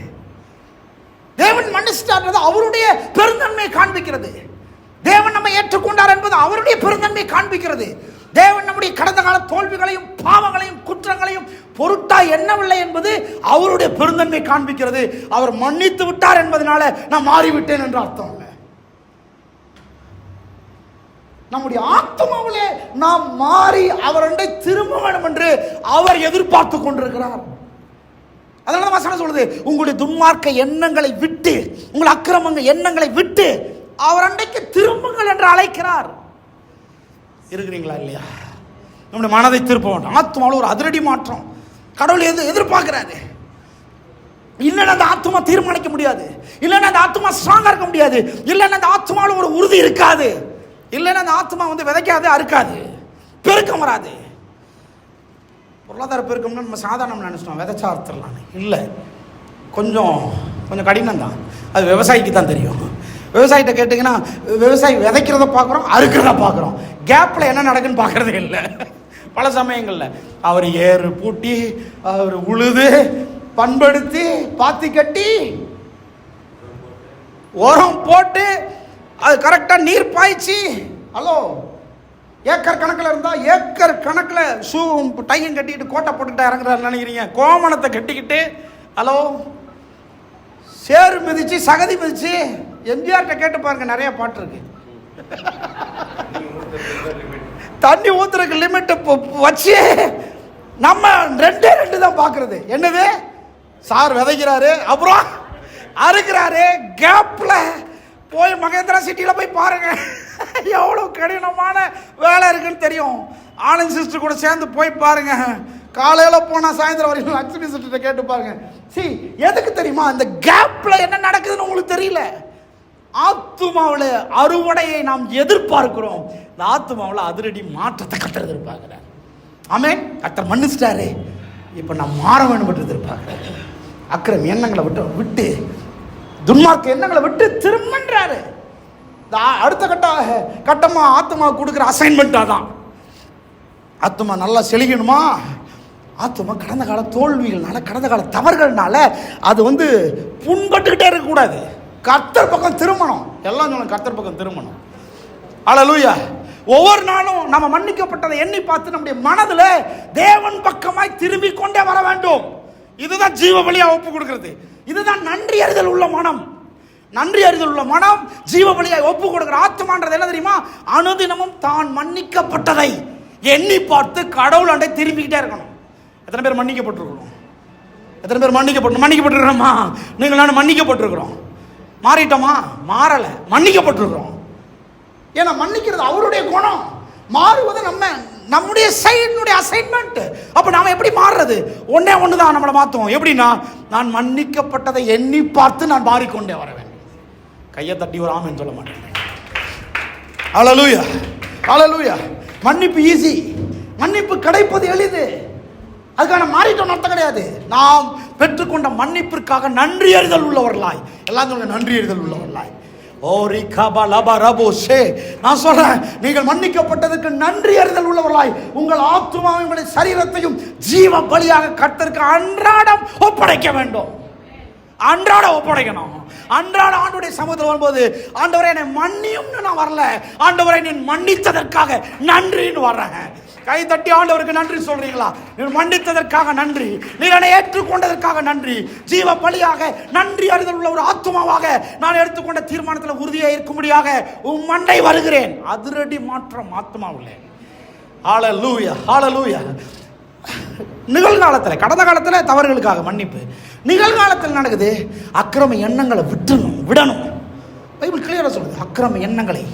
தேவன் மன்னிச்சிட்டார் அவருடைய பெருந்தன்மை காண்பிக்கிறது. தேவன் நம்மை ஏற்றுக்கொண்டார் என்பது அவருடைய பெருந்தன்மை காண்பிக்கிறது. தேவன் நம்முடைய கடந்த கால தோல்விகளையும் பாவங்களையும் குற்றங்களையும் பொருட்டா எண்ணவில்லை என்பது அவருடைய பெருந்தன்மை காண்பிக்கிறது. அவர் மன்னித்து விட்டார் என்பதனால நான் மாறிவிட்டேன் என்று அர்த்தம் இல்லை. நம்முடைய ஆத்மாவிலே நாம் மாறி அவருடைய திரும்ப வேண்டும் என்று அவர் எதிர்பார்த்து கொண்டிருக்கிறார். அதனால வசனம் சொல்லுது, உங்களுடைய துன்மார்க்க எண்ணங்களை விட்டு, உங்கள் அக்கிரமங்க எண்ணங்களை விட்டு அவர் அண்டைக்கு திரும்புங்கள் என்று அழைக்கிறார். இருக்கிறீங்களா இல்லையா? நம்முடைய மனதை திருப்ப வேண்டும். ஆத்மாவில் ஒரு அதிரடி மாற்றம் கடவுள் எதிர்பார்க்கிறாரு. இல்லைன்னா அந்த ஆத்மா தீர்மானிக்க முடியாது. இல்லைன்னா அந்த ஆத்மா ஸ்ட்ராங்கா இருக்க முடியாது. இல்லைன்னா அந்த ஆத்மாவில் ஒரு உறுதி இருக்காது. இல்லைன்னா அந்த ஆத்மா விதைக்காது, அறுக்காது, பெருக்கம் வராது. பொருளாதார பெருக்கம்னு நம்ம சாதாரணம் நினைச்சிட்டோம், விதைச்சா அறுத்துடலான்னு. இல்லை, கொஞ்சம் கடினம் தான். அது விவசாயிக்கு தான் தெரியும். விவசாயிட்ட கேட்டிங்கன்னா, விவசாயி விதைக்கிறத பார்க்குறோம், அறுக்கிறத பார்க்குறோம். கேப்பில் என்ன நடக்குன்னு பார்க்குறதே இல்லை. பல சமயங்களில் அவர் ஏறு பூட்டி, அவர் உழுது, பண்படுத்தி, பாத்தி கட்டி, உரம் போட்டு, அது கரெக்டாக நீர் பாய்ச்சி, ஹலோ ஏக்கர் கணக்கில் இருந்தால் ஏக்கர் கணக்கில் ஷூ டையும் கட்டிக்கிட்டு கோட்டை போட்டுக்கிட்டா இறங்குறாரு நினைக்கிறீங்க? கோமணத்தை கட்டிக்கிட்டு, ஹலோ சேறு மிதிச்சு, சகதி மிதிச்சு. எம்ஜிஆர்கிட்ட கேட்டு பாருங்க, நிறைய பாட்டு இருக்கு. தண்ணி ஊத்துறதுக்கு லிமிட் வச்சு நம்ம ரெண்டு தான் பார்க்கறது. என்னது? சார் விதைக்கிறாரு, அப்புறம் அறுக்கிறாரு. கேப்ல போய் மகேந்திரா சிட்டியில் போய் பாருங்க, எவ்வளோ கடினமான வேலை இருக்குன்னு தெரியும். ஆனந்த் சிஸ்டர் கூட சேர்ந்து போய் பாருங்க. காலையில் போனால் சாயந்தரம் வரைக்கும் லட்சுமி சிஸ்டர் கேட்டு பாருங்க. எதுக்கு தெரியுமா? அந்த கேப்ல என்ன நடக்குதுன்னு உங்களுக்கு தெரியல. ஆத்துமாவில் அறுவடையை நாம் எதிர்பார்க்கிறோம். இந்த ஆத்துமாவில் அதிரடி மாற்றத்தை கர்த்தர் எதிர்பார்க்கிறார். ஆமென். கர்த்தர் மன்னிச்சிட்டாரு, இப்போ நான் மாற வேண்டும் என்று எதிர்பார்க்கிறார். அக்கிரம் எண்ணங்களை விட்டு துன்மார்க்க எண்ணங்களை விட்டு திரும்பன்றாரு. அடுத்த கட்டமா ஆத்மா கொடுக்குற அசைன்மெண்ட் அதான். ஆத்மா நல்லா செழிக்கணுமா? ஆத்மா கடந்த கால தோல்விகள்னால, கடந்த கால தவறுகள்னால அது புண்பட்டுக்கிட்டே இருக்கக்கூடாது. கர்த்தர் பக்கம் திரும்பணும். எல்லாம் சொல்லுங்க, கர்த்தர் பக்கம் திரும்பணும். ஹல்லேலூயா. ஒவ்வொரு நாளும் நம்ம மன்னிக்கப்பட்டதை எண்ணி பார்த்து நம்முடைய மனதில் தேவன் பக்கமாய் திரும்பி கொண்டே வர வேண்டும். இதுதான் ஜீவ பலியா ஒப்பு கொடுக்கிறது. இதுதான் நன்றி அறிதல் உள்ள மனம். நன்றி அறிதல் உள்ள மனம் ஜீவ பலியாய் ஒப்பு கொடுக்கிற ஆத்மான்றது என்ன தெரியுமா? அனுதினமும் தான் மன்னிக்கப்பட்டதை எண்ணி பார்த்து கடவுள் அண்டை திரும்பிக்கிட்டே இருக்கணும். எத்தனை பேர் மன்னிக்கப்பட்டிருக்கிறோம்? எத்தனை பேர் மன்னிக்கப்பட்டிருக்கிறோமா? நீங்கள் நான் மன்னிக்கப்பட்டிருக்கிறோம். மாறிட்டோமா? மாறல, மன்னிக்கப்பட்டிருக்கிறோம். ஏன்னா மன்னிக்கிறது அவருடைய குணம், மாறுவது நம்முடைய சைடுடைய அசைன்மெண்ட். அப்ப நாம எப்படி மாறுறது? ஒண்ணுதான் நம்மளை மாத்துவோம். எப்படின்னா, நான் மன்னிக்கப்பட்டதை எண்ணி பார்த்து நான் மாறிக்கொண்டே வர வேண்டும். கையை தட்டி ஒரு ஆமென் சொல்ல மாட்டேன். ஹல்லேலூயா, ஹல்லேலூயா. மன்னிப்பு ஈஸி, மன்னிப்பு கிடைப்பது எளிது. அதுக்கான மாறிட்டோம் அர்த்தம் கிடையாது. நாம் பெற்றுக்கொண்ட மன்னிப்பிற்காக நன்றி அறிதல் உள்ளவர்களாய், எல்லாரும் நன்றி அறிதல் உள்ளவர்களாய். நான் சொல்றேன், நீங்கள் மன்னிக்கப்பட்டதுக்கு நன்றி அறிதல் உள்ளவர்களாய் உங்கள் ஆத்துமாவையும் உங்களுடைய சரீரத்தையும் ஜீவ பலியாக கர்த்தருக்கு அன்றாடம் ஒப்படைக்க வேண்டும். அன்றாட ஒப்படைக்கணும். அன்றாட ஆண்டவருடைய சமூகத்தில் வரும்போது, ஆண்டவரே என்னை மன்னியும்னு நான் வரல, ஆண்டவரை நீ மன்னித்ததற்காக நன்றின்னு வர்றேன். கை தட்டி ஆண்டவருக்கு நன்றி சொல்றீங்களா? நீர் மன்னித்ததற்காக நன்றி, நீர் என்னை ஏற்றுக்கொண்டதற்காக நன்றி, ஜீவ பலியாக நன்றி அறிதல் உள்ள ஒரு ஆத்துமாவாக நான் எடுத்துக்கொண்ட தீர்மானத்தில் உறுதியாக இருக்கும்படியாக உன் மண்டை வருகிறேன். அதிரடி மாற்றம் ஆத்துமாவுள்ளே. ஹல்லேலூயா, ஹல்லேலூயா. நிகழ்காலத்தில், கடந்த காலத்தில் தவறுகளுக்காக மன்னிப்பு, நிகழ்காலத்தில் நடக்குது அக்கிரம எண்ணங்களை விடணும். பைபிள் கிளியரா சொல்லுது, அக்கிரம எண்ணங்களை,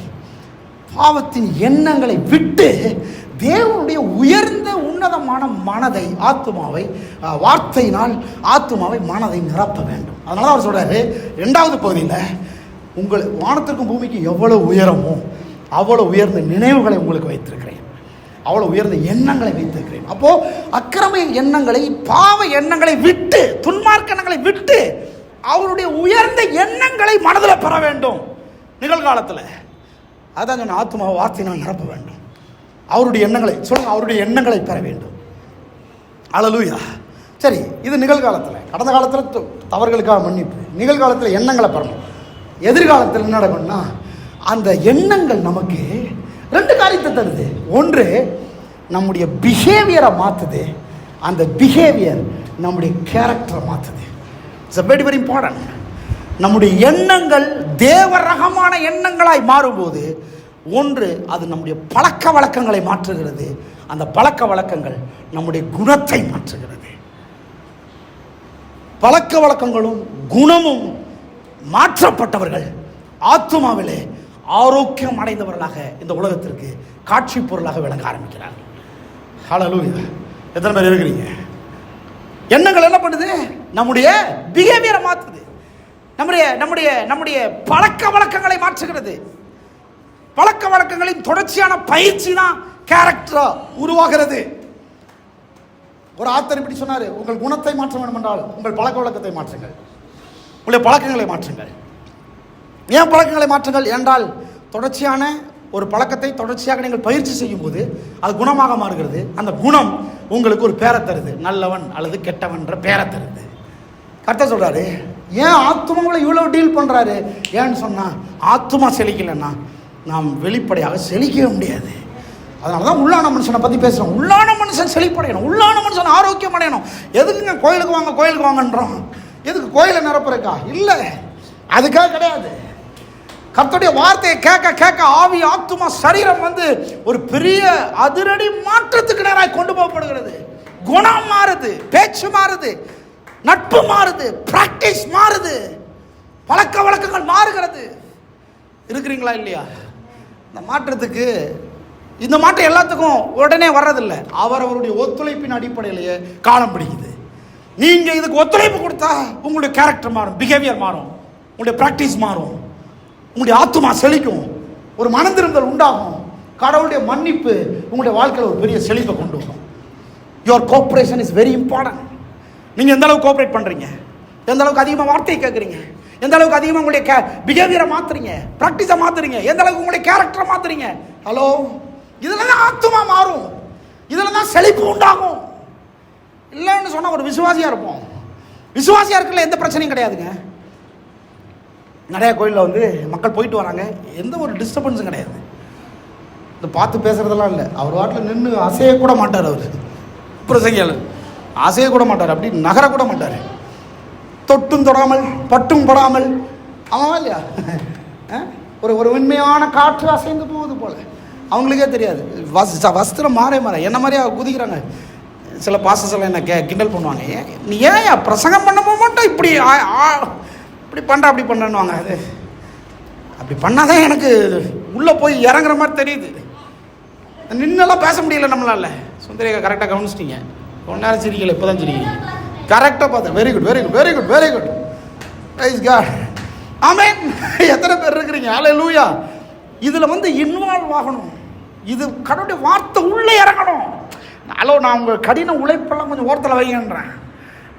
பாவத்தின் எண்ணங்களை விட்டு தேவனுடைய உயர்ந்த உன்னதமான மனதை, ஆத்துமாவை, வார்த்தையினால் ஆத்துமாவை, மனதை நிரப்ப வேண்டும். அதனால அவர் சொல்றாரு 2வது பகுதியில், உங்கள் வானத்திற்கும் பூமிக்கும் எவ்வளவு உயரமோ அவ்வளவு உயர்ந்த நினைவுகளை உங்களுக்கு வைத்திருக்கிறேன், அவ்வளவு உயர்ந்த எண்ணங்களை வைத்திருக்கிறேன். அப்போ அக்கிரம எண்ணங்களை, பாவ எண்ணங்களை விட்டு, துன்மார்க்க எண்ணங்களை விட்டு அவருடைய உயர்ந்த எண்ணங்களை மனதில் பெற வேண்டும். நிகழ்காலத்தில் அதான் சொன்ன, ஆத்துமாவை வார்த்தையினால் நிரப்ப வேண்டும். அவருடைய எண்ணங்களை சொல்லுங்க, அவருடைய எண்ணங்களை பெற வேண்டும். ஹல்லேலூயா. சரி, இது நிகழ்காலத்தில். கடந்த காலத்தில் தவறுகளுக்காக மன்னிப்பு, நிகழ்காலத்தில் எண்ணங்களை பெறணும். எதிர்காலத்தில் என்ன நடக்கும்னா, அந்த எண்ணங்கள் நமக்கு 2 காரியத்தை தருது. ஒன்று, நம்முடைய பிஹேவியரை மாற்றுது. அந்த பிஹேவியர் நம்முடைய கேரக்டரை மாற்றுது. It's very very important. நம்முடைய எண்ணங்கள் தேவ ரகமான எண்ணங்களாய் மாறும்போது, ஒன்று, அது நம்முடைய பழக்க வழக்கங்களை மாற்றுகிறது. அந்த பழக்க வழக்கங்கள் நம்முடைய குணத்தை மாற்றுகிறது. பழக்க வழக்கங்களும் குணமும் மாற்றப்பட்டவர்கள் ஆத்துமாவிலே ஆரோக்கியம் அடைந்தவர்களாக இந்த உலகத்திற்கு காட்சி பொருளாக விளங்க ஆரம்பிக்கிறார்கள். ஹல்லேலூயா. எத்தனை பேர் இருக்கிறீங்க? எண்ணங்கள் என்ன பண்ணுது? நம்முடைய பிஹேவியரை மாற்றுது. நம்முடைய பழக்க வழக்கங்களை மாற்றுகிறது. பழக்க வழக்கங்களின் தொடர்ச்சியான பயிற்சி தான் கேரக்டரா உருவாகிறது. ஒரு ஆத்தர் இப்படி சொன்னாரு, உங்கள் குணத்தை மாற்ற வேண்டும் என்றால் உங்கள் பழக்க வழக்கத்தை மாற்றுங்கள், உங்களுடைய பழக்கங்களை மாற்றுங்கள். ஏன் பழக்கங்களை மாற்றுங்கள் என்றால், தொடர்ச்சியான ஒரு பழக்கத்தை தொடர்ச்சியாக நீங்கள் பயிற்சி செய்யும் போது அது குணமாக மாறுகிறது. அந்த குணம் உங்களுக்கு ஒரு பேரை தருது, நல்லவன் அல்லது கெட்டவன் என்ற பேரை தருது. கர்த்தர் சொல்றாரு, ஏன் ஆத்துமாவில் இவ்வளவு டீல் பண்றாரு? ஏன்னு சொன்னா, ஆத்துமா செழிக்கலைன்னா நாம் வெளிப்படையாக செழிக்கவே முடியாது. அதனால தான் உள்ளான மனுஷனை பற்றி பேசுகிறோம். உள்ளான மனுஷன் செழிப்படையணும், உள்ளான மனுஷன் ஆரோக்கியம் அடையணும். எதுக்குங்க கோயிலுக்கு வாங்கன்றோம்? எதுக்கு கோயிலை நிரப்புறக்கா? இல்லை, அதுக்காக கிடையாது. கர்த்தருடைய வார்த்தையை கேட்க ஆவி, ஆத்துமா, சரீரம் ஒரு பெரிய அதிரடி மாற்றத்துக்கு நேராக கொண்டு போகப்படுகிறது. குணம் மாறுது, பேச்சு மாறுது, நட்பு மாறுது, பிராக்டிஸ் மாறுது, பழக்க வழக்கங்கள் மாறுகிறது. இருக்கிறீங்களா இல்லையா? இந்த மாற்றம் எல்லாத்துக்கும் உடனே வர்றதில்லை. அவருடைய ஒத்துழைப்பின் அடிப்படையிலேயே காலம் பிடிக்குது. நீங்க இதுக்கு ஒத்துழைப்பு கொடுத்தா உங்களுடைய கேரக்டர் மாறும், பிஹேவியர் மாறும், உங்களுடைய பிராக்டிஸ் மாறும், உங்களுடைய ஆத்துமா செழிக்கும், ஒரு மனந்திருந்தல் உண்டாகும், கடவுளுடைய மன்னிப்பு உங்களுடைய வாழ்க்கையில் ஒரு பெரிய செழிப்பை கொண்டு வரும். Your cooperation is very important. நீங்க எந்த அளவுக்கு கோஆபரேட் பண்றீங்க, எந்த அளவுக்கு அதிகமாக வார்த்தையை கேட்குறீங்க, எந்த அளவுக்கு அதிகமாக உங்களுடைய பிஹேவியரை மாற்றுறீங்க, ப்ராக்டிஸை மாற்றுறீங்க, எந்த அளவுக்கு உங்களுடைய கேரக்டரை மாற்றுறீங்க. ஹலோ, இதில் தான் ஆத்துமா மாறும், இதில் தான் செழிப்பு உண்டாகும். இல்லைன்னு சொன்னால் ஒரு விசுவாசியாக இருப்போம். விசுவாசியாக இருக்கல எந்த பிரச்சனையும் கிடையாதுங்க. நிறைய கோயிலில் மக்கள் போயிட்டு வராங்க, எந்த ஒரு டிஸ்டர்பன்ஸும் கிடையாது. இந்த பார்த்து பேசுகிறதெல்லாம் இல்லை. அவர் வாட்டில் நின்று அசையக்கூட மாட்டார். அவர் பிரசங்கியாளர் அசையக்கூட மாட்டார், அப்படி நகரக்கூட மாட்டார். தொட்டும் தொடாமல் பட்டும் படாமல், ஆமாம் இல்லையா? ஒரு உண்மையான காற்று அசைந்து போவது போல அவங்களுக்கே தெரியாது. வஸ்திரம் மாற என்ன மாதிரியா குதிக்கிறாங்க. சில பாசஸ் எல்லாம் என்ன கிண்டல் பண்ணுவாங்க, நீ ஏன் பிரசங்கம் பண்ண மட்டும் இப்படி இப்படி பண்ணுற அப்படி பண்ணுவாங்க. அது அப்படி பண்ணாதான் எனக்கு உள்ளே போய் இறங்குற மாதிரி தெரியுது. நின்னெல்லாம் பேச முடியல நம்மளால. சுந்தரிக்கா கரெக்டாக கவனிச்சிட்டீங்க. கொஞ்ச நேரம் சிரிக்கல, இப்போ தான் சிரிக்கிறீங்க. கரெக்டாக பார்த்தேன். Very good, very good, very good, very good. Praise God. Amen. எத்தனை பேர் இருக்கிறீங்க? ஹல்லேலூயா. இதில் இன்வால்வ் ஆகணும். இது கடவுளுடைய வார்த்தை உள்ளே இறங்கணும். நான் உங்கள் கடின உழைப்பெல்லாம் கொஞ்சம் ஓரத்தில் வைங்கன்றேன்.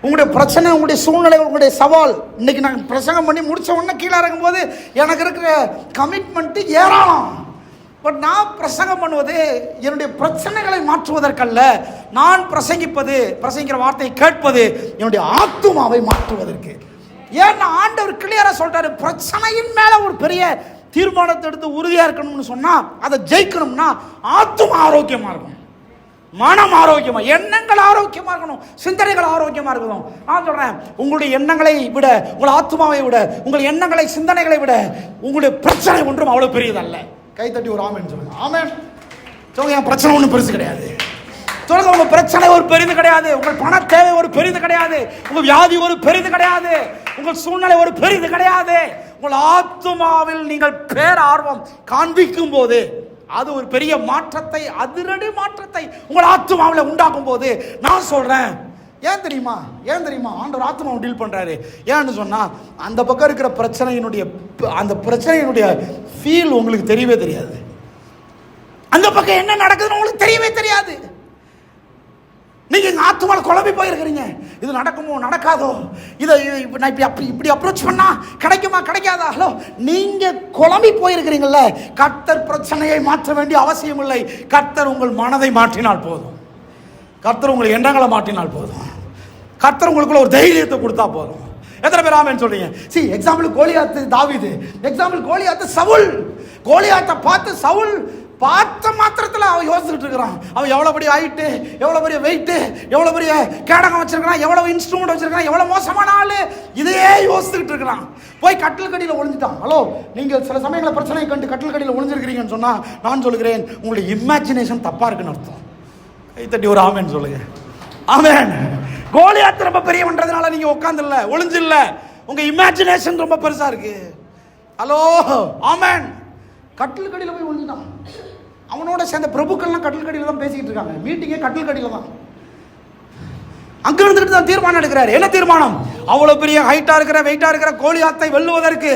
உங்களுடைய பிரச்சனை, உங்களுடைய சூழ்நிலை, உங்களுடைய சவால். இன்னைக்கு நான் பிரசங்கம் பண்ணி முடிச்ச உடனே கீழே இறங்கும்போது எனக்கு இருக்கிற கமிட்மெண்ட்டு ஏறாம். பட் நான் பிரசங்கம் பண்ணுவது என்னுடைய பிரச்சனைகளை மாற்றுவதற்கல்ல. நான் பிரசங்கிக்கிற வார்த்தையை கேட்பது என்னுடைய ஆத்துமாவை மாற்றுவதற்கு. ஏன்னா ஆண்டவர் கிளியரா சொல்றாரு, பிரச்சனையின் மேல ஒரு பெரிய தீர்மானத்தை எடுத்து உறுதியா இருக்கணும்னு சொன்னா, அதை ஜெயிக்கணும்னா ஆத்தும ஆரோக்கியமா இருக்கணும், மனம் ஆரோக்கியமா, எண்ணங்கள் ஆரோக்கியமா இருக்கணும், சிந்தனைகள் ஆரோக்கியமா இருக்கணும். நான் சொல்றேன், உங்களுடைய எண்ணங்களை விட, உங்கள் ஆத்மாவை விட, உங்கள் எண்ணங்களை சிந்தனைகளை விட உங்களுடைய பிரச்சனை ஒன்றும் அவ்வளவு பெரியதல்ல. கைத்தட்டி ஒரு ஆமென் சொல்லுங்க. ஆமென் சொல்லுங்க. என் பிரச்சனை ஒன்றும் பெருசு கிடையாது சொல்லுங்க. உங்க பிரச்சனை ஒரு பெரிது கிடையாது, உங்கள் பண தேவை ஒரு பெரிது கிடையாது, உங்க வியாதி ஒரு பெரிது கிடையாது, உங்கள் சூழ்நிலை ஒரு பெரிது கிடையாது. உங்கள் ஆத்துமாவில் நீங்கள் பேரார்வம் காண்பிக்கும் போது அது ஒரு பெரிய மாற்றத்தை, அதிரடி மாற்றத்தை உங்கள் ஆத்துமாவில் உண்டாக்கும் போது, நான் சொல்றேன், ஏன் தெரியுமா ஆண்டவர் ஆத்துமாவை டீல் பண்றாரு. ஏன்னு சொன்னா, அந்த பக்கம் இருக்கிற அந்த பிரச்சனையினுடைய ஃபீல் உங்களுக்கு தெரியவே தெரியாது. அந்த பக்கம் என்ன நடக்குதுன்னு உங்களுக்கு தெரியவே தெரியாது. நீங்க எங்க ஆத்துமால குழம்பி போயிருக்கிறீங்க. இது நடக்குமோ நடக்காதோ, இதை நான் இப்படி அப்ரோச் பண்ணா கிடைக்குமா கிடைக்காதா, ஹலோ, நீங்க குழம்பி போயிருக்கிறீங்கல்ல. கர்த்தர் பிரச்சனையை மாற்ற வேண்டிய அவசியம் இல்லை. கர்த்தர் உங்கள் மனதை மாற்றினால் போதும், கர்த்தர் உங்கள் எண்ணங்களை மாற்றினால் போதும், கர்த்தர் உங்களுக்குள்ள ஒரு தைரியத்தை கொடுத்தா போதும். எத்தனை பேர் ஆமென் சொல்றீங்க? எக்ஸாம்பிள் கோலியாத்து தாவீது, எக்ஸாம்பிள் கோலியாத்து சவுல். கோலியாத்தை பார்த்து சவுல் பார்த்த மாத்திரத்தில் அவன் யோசிச்சுட்டு இருக்கிறான். அவன் எவ்வளோ பெரிய ஹைட்டு, எவ்வளோ பெரிய வெயிட்டு, எவ்வளோ பெரிய கேடகம் வச்சிருக்கான், எவ்வளோ இன்ஸ்ட்ருமெண்ட் வச்சிருக்கான், எவ்வளோ மோசமான ஆளு, இதையே யோசிச்சுட்டு இருக்கிறான். போய் கட்டில் கடியில் ஒளிஞ்சிட்டான். ஹலோ, நீங்கள் சில சமயங்களில் பிரச்சனை கண்டு கட்டில் கடியில் ஒளிஞ்சிருக்கிறீங்கன்னு சொன்னால், நான் சொல்லுகிறேன், உங்களுடைய இமேஜினேஷன் தப்பாக இருக்குன்னு அர்த்தம். கைத்தட்டி ஒரு ஆமென் சொல்லுங்க. ஆமென். கோலியாத் ரொம்ப பெரியவன்றதுனால நீங்கள் உட்காந்துல்ல, ஒளிஞ்சில்ல, உங்க இமேஜினேஷன் ரொம்ப பெருசா இருக்கு. ஹலோ, ஆமென். கட்டில் கடியில் போய் ஒளிஞ்சிட்டான். அவனோட சேர்ந்த பிரபுக்கள்லாம் கட்டில் கடியில் தான் பேசிக்கிட்டு இருக்காங்க. மீட்டிங்கே கட்டில் கடியில் தான். அங்க இருந்துட்டு தான் தீர்மானம் எடுக்கிறாரு. என்ன தீர்மானம்? அவ்வளவு பெரிய ஹைட்டா இருக்கிற வெயிட்டா இருக்கிற கோலியாத்தை வெல்லுவதற்கு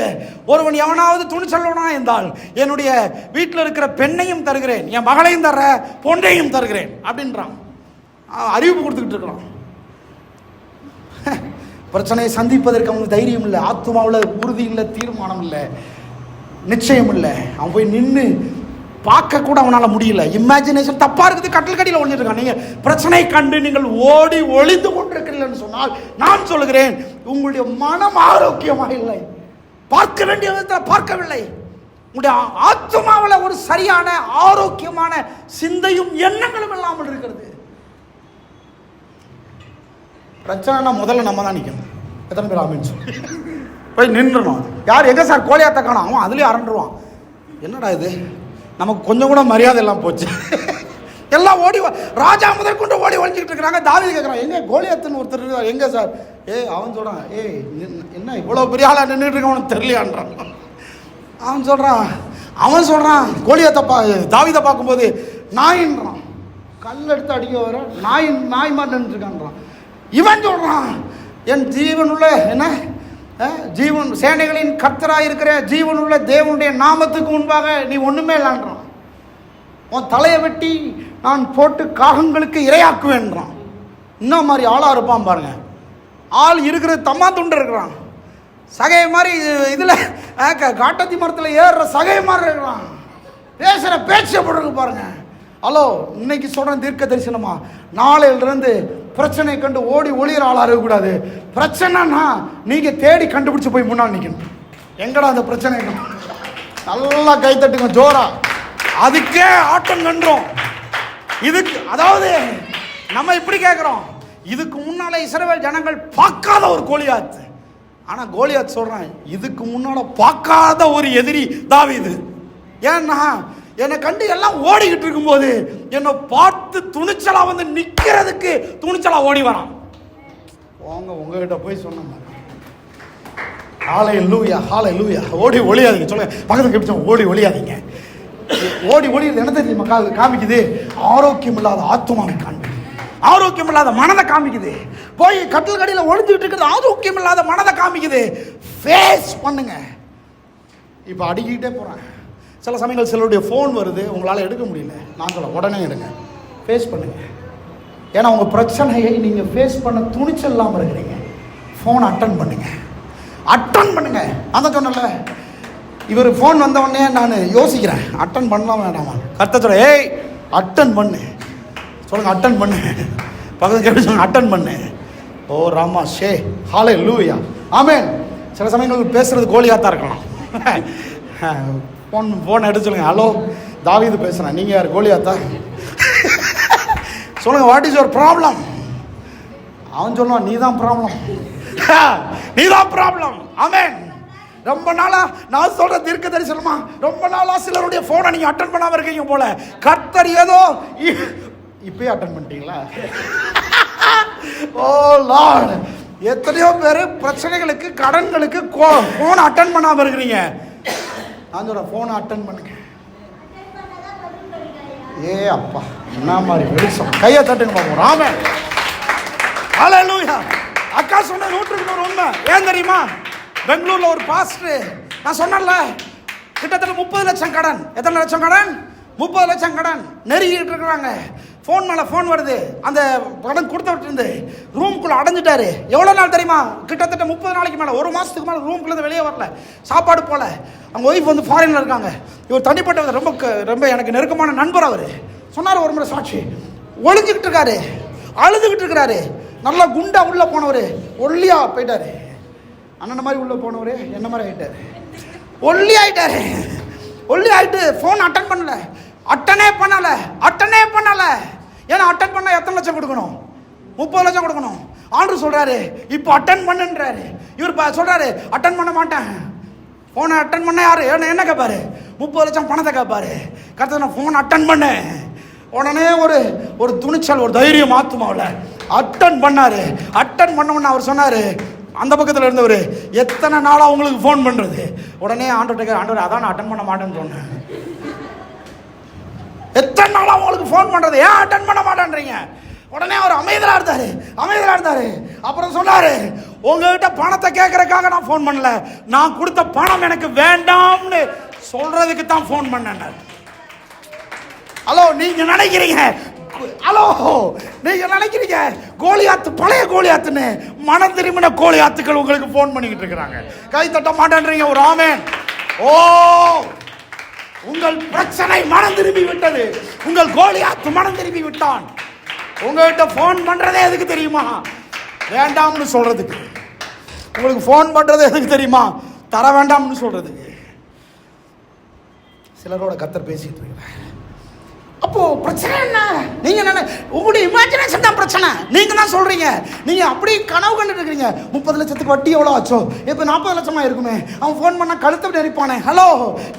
ஒருவன் எவனாவது துணிச்சல்னா என்றால், என்னுடைய வீட்டில் இருக்கிற பெண்ணையும் தருகிறேன், என் மகளையும் தர, பொண்ணையும் தருகிறேன் அப்படின்றான். அறிவிப்பு கொடுத்துக்கிட்டு இருக்கிறான். பிரச்சனையை சந்திப்பதற்கு அவனுக்கு தைரியம் இல்லை, ஆத்துமாவில் உறுதி இல்லை, தீர்மானம் இல்லை, நிச்சயம் இல்லை. அவன் போய் நின்று பார்க்க கூட அவனால் முடியல. இமேஜினேஷன் தப்பா இருக்குது. கட்டில் கடியில் ஒளிஞ்சிருக்கான். நீங்க பிரச்சனை கண்டு நீங்கள் ஓடி ஒளிந்து கொண்டிருக்கிறீர்கள் சொன்னால், நான் சொல்லுகிறேன், உங்களுடைய மனம் ஆரோக்கியமாக இல்லை, பார்க்க வேண்டிய விதத்தில் பார்க்கவில்லை. உங்களுடைய ஆத்மாவில் ஒரு சரியான ஆரோக்கியமான சிந்தையும் எண்ணங்களும் இல்லாமல் இருக்கிறது. பிரச்சனைனா முதல்ல நம்ம தான் நிற்கணும். எத்தனை பேர் ஆமென் சொல்லி போய் நின்றுணும். யார் எங்கே சார் கோலியாத்தை காணோம், அவன் அதுலேயும் அரண்டுருவான். என்னடா இது, நமக்கு கொஞ்சம் கூட மரியாதை எல்லாம் போச்சு. எல்லாம் ஓடி, ராஜா முதற்கொண்டு ஓடி ஒழிஞ்சிக்கிட்டு இருக்கிறாங்க. தாவீது கேட்குறான், எங்கே கோலியாத்துன்னு ஒருத்தர் இருக்கார், எங்கே சார்? அவன் சொல்கிறான், என்ன இவ்வளோ பெரிய ஆளாக நின்றுட்டு இருக்க, அவனுக்கு தெரியலையான்றான். அவன் சொல்கிறான் கோலியாத்தை தாவீதை பார்க்கும்போது நாயின்றான். கல் எடுத்து அடிக்க வர நாய் மாதிரி நின்றுருக்கான்றான். இவன் சொல்கிறான், என் ஜீவனுள்ள என்ன ஜீவன் சேனைகளின் கர்த்தராக இருக்கிற ஜீவனுள்ள தேவனுடைய நாமத்துக்கு முன்பாக நீ ஒண்ணுமே இல்லைன்றான். உன் தலையை வெட்டி நான் போட்டு காகங்களுக்கு இரையாக்குவேன்றான். இன்னும் மாதிரி ஆளா இருப்பான் பாருங்க. ஆள் இருக்கிறது தம்மா துண்டு இருக்கிறான். சகை மாதிரி இதுல காட்டத்தி மரத்தில் ஏறுற சகை மாதிரி இருக்கிறான். பேசுற பேச்சு எப்படி இருக்கு பாருங்க. ஹலோ, இன்னைக்கு சொல்றேன் தீர்க்க தரிசனமா, நாளையிலிருந்து பிரச்சனை கண்டு ஓடி ஒளிகிற ஆளா இருக்கக்கூடாது. பிரச்சனைனா நீங்க தேடி கண்டுபிடிச்சு போய் முன்னாடி நிக்கணும். எங்கடா அந்த பிரச்சனை? நல்லா கை தட்டுங்க ஜோரா. அதுக்கே ஆட்டம் கண்டுறோம். இதுக்கு அதாவது நம்ம இப்படி கேட்கிறோம், இதுக்கு முன்னால இஸ்ரவேல் ஜனங்கள் பார்க்காத ஒரு கோலியாத். ஆனா கோலியாத் சொல்றான், இதுக்கு முன்னால பார்க்காத ஒரு எதிரி தாவீது. ஏன்னா என்னை கண்டு எல்லாம் ஓடிக்கிட்டு இருக்கும்போது என்னை பார்த்து துணிச்சலா வந்து நிக்கிறதுக்கு துணிச்சலா ஓடி வரான். உங்ககிட்ட போய் சொன்ன ஹல்லேலூயா, ஹல்லேலூயா. ஓடி ஒளியாதீங்க. சொல்லுங்க பக்கத்துக்கு எப்படி, ஓடி ஒளியாதீங்க. ஓடி என்ன தெரியுமா காமிக்குது? ஆரோக்கியம் இல்லாத ஆத்துமாவை காண்பிக்குது, ஆரோக்கியம் இல்லாத மனதை காமிக்குது. போய் கட்டில் கடியில் ஒளிஞ்சுக்கிட்டு இருக்கிறது ஆரோக்கியம் இல்லாத மனதை காமிக்குது. ஃபேஸ் பண்ணுங்க. இப்போ அடிக்கிட்டே போறேன். சில சமயங்கள் சிலருடைய ஃபோன் வருது, உங்களால் எடுக்க முடியல. நான் சொல்ல உடனே எடுங்க, ஃபேஸ் பண்ணுங்க. ஏன்னா உங்கள் பிரச்சனையை நீங்கள் ஃபேஸ் பண்ண துணிச்சல் இல்லாமல் இருக்கிறீங்க. ஃபோன் அட்டன் பண்ணுங்க, அட்டன் பண்ணுங்க. அதான் சொன்னல, இவர் ஃபோன் வந்த உடனே நான் யோசிக்கிறேன், அட்டன் பண்ணலாம் வேண்டாமா? கர்த்தர் சொல்ல, ஏய் அட்டன் பண்ணு. சொல்லுங்க அட்டன் பண்ணு. பக்கத்து கேட்டு சொல்லுங்க அட்டன் பண்ணு. ஓ ராமா ஷே ஹல்லேலூயா, ஆமென். சில சமயங்கள் பேசுறது கோலியாத்தா இருக்கலாம். ஃபோன் எடுத்து சொல்லுங்க, ஹலோ தாவீது பேசுகிறேன், நீங்கள் யார்? கோலியாத்தா? சொல்லுங்க, வாட் இஸ் யுவர் ப்ராப்ளம்? அவன் சொல்லுவான், நீ தான் ப்ராப்ளம், நீ தான் ப்ராப்ளம். ஆமென். ரொம்ப நாளா நான் சொல்ற தீர்க்க தரிசனமா, ரொம்ப நாளா சிலருடைய போனை நீங்க அட்டன் பண்ணாம இருக்கீங்க போல. கர்த்தர் ஏதோ இப்பயே அட்டன் பண்ணிட்டீங்களா? ஓ லார்ட், எத்தனையோ பேர் பிரச்சனைகளுக்கு, கடன்களுக்கு போன் அட்டன் பண்ணாம இருக்கிறீங்க. நான் சொல்றேன், போனை அட்டன் பண்ணுங்க. ஏ அப்பா, என்ன மாதிரி வெளிச்சம்! கையை தட்டுங்க பாப்போம். ஆமென், ஹல்லேலூயா. அக்கா சொன்ன 100% உண்மை. ஏன் தெரியுமா? பெங்களூர்ல ஒரு பாஸ்டர், நான் சொன்னேன்ல, கிட்டத்தட்ட 30 லட்சம் கடன். எத்தனை லட்சம் கடன்? 30 லட்சம் கடன். நெருங்கிட்டு இருக்கிறாங்க. ஃபோன் மேலே ஃபோன் வருது. அந்த கடன் கொடுத்துட்டு இருந்து ரூம்குள்ளே அடைஞ்சிட்டாரு. எவ்வளோ நாள் தெரியுமா? கிட்டத்தட்ட 30 நாளைக்கு மேலே, ஒரு மாதத்துக்கு மேலே ரூம்குள்ளே வெளியே வரல, சாப்பாடு போல. அவங்க ஒய்ஃப் வந்து ஃபாரினில் இருக்காங்க. இவர் தனிப்பட்ட ரொம்ப ரொம்ப எனக்கு நெருக்கமான நண்பர். அவர் சொன்னார் ஒரு முறை சாட்சி, ஒளிஞ்சுக்கிட்டு இருக்காரு, அழுதுகிட்டு இருக்கிறாரு. நல்லா குண்டா உள்ளே போனவர் ஒல்லியா போயிட்டாரு. அண்ணன் மாதிரி உள்ளே போனவர் என்ன மாதிரி ஆகிட்டார், ஒல்லி ஆகிட்டாரு. ஒல்லி ஆகிட்டு ஃபோன் அட்டன் பண்ணல, அட்டனே பண்ணலை. ஏன்னா அட்டன் பண்ணால் எத்தனை லட்சம் கொடுக்கணும்? 30 லட்சம் கொடுக்கணும். ஆண்டவர் சொல்கிறாரு, இப்போ அட்டன் பண்ணுன்றாரு. இவர் சொல்கிறாரு, அட்டன் பண்ண மாட்டேன். ஃபோனை அட்டன் பண்ண யார் என்ன கேட்பாரு? 30 லட்சம் பணத்தை கேட்பாரு. கரெக்டாக நான் ஃபோன் அட்டன் பண்ணேன். உடனே ஒரு துணிச்சல், ஒரு தைரியம் ஆத்துமாவில் அட்டன் பண்ணாரு. அட்டன் பண்ண அவர் சொன்னார், அந்த பக்கத்தில் இருந்தவர், எத்தனை நாளாக உங்களுக்கு ஃபோன் பண்ணுறது? உடனே ஆண்டவர்கிட்ட, ஆண்டவர் அதான் நான் அட்டன் பண்ண மாட்டேன்னு சொன்னேன். எத்தனை நாளாக உங்களுக்கு ஃபோன் பண்ணுறது, ஏன் அட்டன் பண்ண மாட்டேன்றீங்க? உடனே அவர் அமைதியாக இருந்தார். அப்புறம் சொன்னார், உங்ககிட்ட பணத்தை கேட்கறதுக்காக நான் ஃபோன் பண்ணல, நான் கொடுத்த பணம் எனக்கு வேண்டாம்னு சொல்றதுக்கு தான் ஃபோன் பண்ணேன். ஹலோ, நீங்க நினைக்கிறீங்க கோலியாத்து, பழைய கோலியாத்துன்னு, மனம் திரும்பின கோலியாத்துக்கள் உங்களுக்கு போன் பண்ணிக்கிட்டு இருக்கிறாங்க. கை தட்ட மாட்டேன்றீங்க. ஒரு ஆமென். ஓ, உங்கள் பிரச்சனை மனம் திரும்பி விட்டது. உங்கள் கோலியாத்து மனம் திரும்பி விட்டான். உங்ககிட்ட போன் பண்றதே எதுக்கு தெரியுமா? வேண்டாம்னு சொல்றதுக்கு. உங்களுக்கு போன் பண்றது எதுக்கு தெரியுமா? தர வேண்டாம்னு சொல்றதுக்கு. சிலரோட கர்த்தர் பேசிட்டு இருக்கிறார். அப்போ பிரச்சனை என்ன? நீங்க உங்களுடைய இமேஜினேஷன் தான் பிரச்சனை. நீங்க தான் சொல்றீங்க, நீங்க அப்படி கனவு கண்டுட்டு இருக்கீங்க. 30 லட்சத்துக்கு வட்டி எவ்வளோ ஆச்சோ, இப்போ 40 லட்சமா இருக்குமே, அவன் ஃபோன் பண்ணா கழுத்தை நெரிப்பானே. ஹலோ,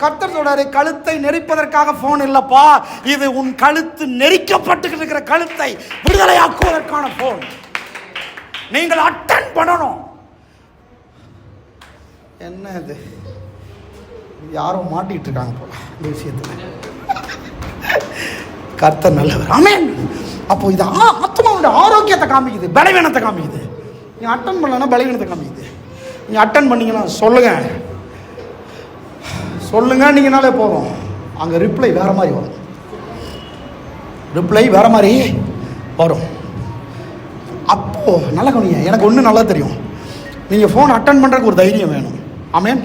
கர்த்தர் சொல்றாரு, கழுத்தை நெரிப்பதற்காக ஃபோன் இல்லப்பா, இது உன் கழுத்து நெரிக்கப்பட்டு இருக்கிற கழுத்தை விடுதலையாக்குவதற்கான ஃபோன். நீங்கள் அட்டன் பண்ணணும். என்ன இது, யாரோ மாட்டிட்டு இருக்காங்க போல இந்த விஷயத்துல. கர்த்தர் நல்லவர். ஆமென். அப்போ இது ஆத்மாவோட ஆரோக்கியத்தை காமிக்குது, பலவீனத்தை காமிக்குது. நீ அட்டன் பண்ணலன்னா பலவீனத்தை காமிக்குது. நீ அட்டன் பண்ணீங்கன்னா சொல்லுங்க நீங்கனாலே போதும், அங்கே ரிப்ளை வேற மாதிரி வரும். அப்போ நல்ல கவனிங்க, எனக்கு ஒன்று நல்லா தெரியும், நீங்கள் ஃபோன் அட்டன் பண்ணுறதுக்கு ஒரு தைரியம் வேணும். ஆமென்.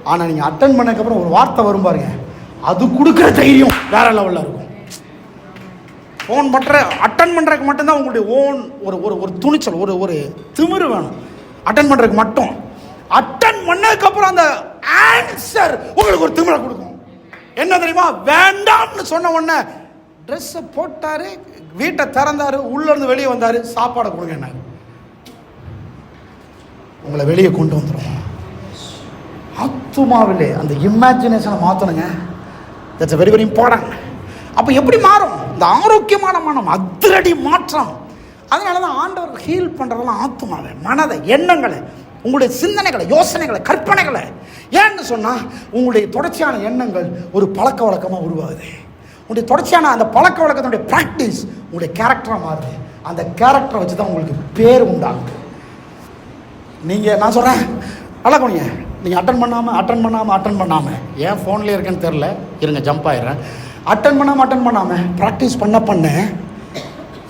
ஆனால் நீங்கள் அட்டன் பண்ணதுக்கப்புறம் ஒரு வார்த்தை வரும் பாருங்க, அது கொடுக்குற தைரியம் வேற லெவலில் இருக்கும். ஃபோன் அட்டன் பண்ணுறதுக்கு மட்டும்தான் உங்களுடைய ஓன் ஒரு துணிச்சல், ஒரு திமிரு வேணும். அட்டன் பண்ணுறதுக்கு மட்டும். அட்டன் பண்ணதுக்கப்புறம் அந்த ஆன்சர் உங்களுக்கு ஒரு திமிரை கொடுக்கும். என்ன தெரியுமா? வேண்டாம்னு சொன்ன உடனே ட்ரெஸ்ஸை போட்டாரு, வீட்டை திறந்தாரு, உள்ளேருந்து வெளியே வந்தாரு, சாப்பாடை கொடுங்க என்ன, உங்களை வெளியே கொண்டு வந்துடும். ஆத்துமாவிலே அந்த இமேஜினேஷனை மாற்றணுங்க. That's very very important. அப்போ எப்படி மாறும் இந்த ஆரோக்கியமான மனம்? அதிரடி மாற்றம். அதனால தான் ஆண்டவர் ஹீல் பண்ணுறதெல்லாம் ஆத்துமாவை, மனதை, எண்ணங்களை, உங்களுடைய சிந்தனைகளை, யோசனைகளை, கற்பனைகளை. ஏன்னு சொன்னால் உங்களுடைய தொடர்ச்சியான எண்ணங்கள் ஒரு பழக்க வழக்கமாக உருவாகுது. உங்களுடைய தொடர்ச்சியான அந்த பழக்க வழக்கத்தினுடைய ப்ராக்டிஸ் உங்களுடைய கேரக்டராக மாறுது. அந்த கேரக்டரை வச்சு தான் உங்களுக்கு பேர் உண்டாகுது. நீங்கள், நான் சொல்கிறேன், நல்லா போனீங்க, நீங்கள் அட்டன் பண்ணாமல் ஏன் ஃபோன்லேயே இருக்குன்னு தெரில, இருங்க ஜம்ப் ஆயிடுறேன். அட்டன் பண்ணாமல் ப்ராக்டிஸ் பண்ண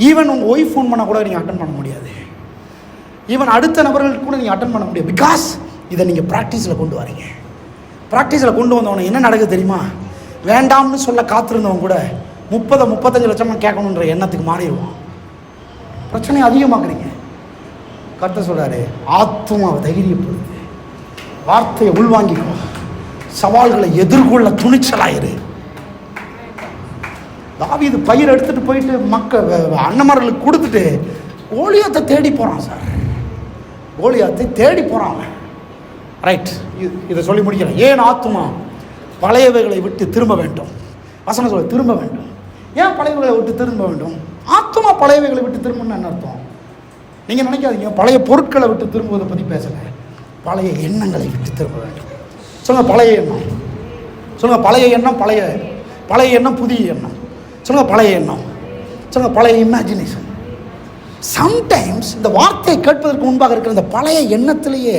ஈவன் உங்கள் ஒய்ஃப் ஃபோன் பண்ணால் கூட நீங்கள் அட்டன் பண்ண முடியாது. ஈவன் அடுத்த நபர்களுக்கு கூட நீங்கள் அட்டன் பண்ண முடியாது. பிகாஸ் இதை நீங்கள் ப்ராக்டிஸில் கொண்டு வரீங்க. ப்ராக்டிஸில் கொண்டு வந்தவனை என்ன நடக்குது தெரியுமா? வேண்டாம்னு சொல்ல காத்திருந்தவன் கூட 30-35 லட்சமாக கேட்கணுன்ற எண்ணத்துக்கு மாறிடுவான். பிரச்சனையை அதிகமாக்குறீங்க. கர்த்தர் சொல்கிறாரு, ஆத்துமாவை தைரியப்படுத்து. வார்த்தையை உள்வாங்கிக்கோ. சவால்களை எதிர்கொள்ள துணிச்சலாயிரு. தாவீது பயிர் எடுத்துட்டு போயிட்டு அண்ணமார்களுக்கு கொடுத்துட்டு கோலியாத்தை தேடி போறான் சார். கோலியாத்தை தேடி போறான். ரைட், இதை சொல்லி முடிக்கிறேன். ஏன் ஆத்துமா பழையவைகளை விட்டு திரும்ப வேண்டும்? வசனம் சொல்ல திரும்ப வேண்டும். ஏன் பழையவைகளை விட்டு திரும்ப வேண்டும்? ஆத்துமா பழையவைகளை விட்டு திரும்பணும்னு என்ன அர்த்தம்? நீங்கள் நினைக்காதீங்க பழைய பொருட்களை விட்டு திரும்புவதை பற்றி பேசலை. பழைய எண்ணங்களை விட்டு திரும்ப வேண்டும். சொல்லுங்க பழைய எண்ணம். சொல்லுங்க பழைய எண்ணம். பழைய எண்ணம் புதிய எண்ணம். சொல்லுங்க பழைய எண்ணம். சொல்லுங்க பழைய இமேஜினேஷன். சம்டைம்ஸ் இந்த வார்த்தையை கேட்பதற்கு முன்பாக இருக்கிற இந்த பழைய எண்ணத்திலேயே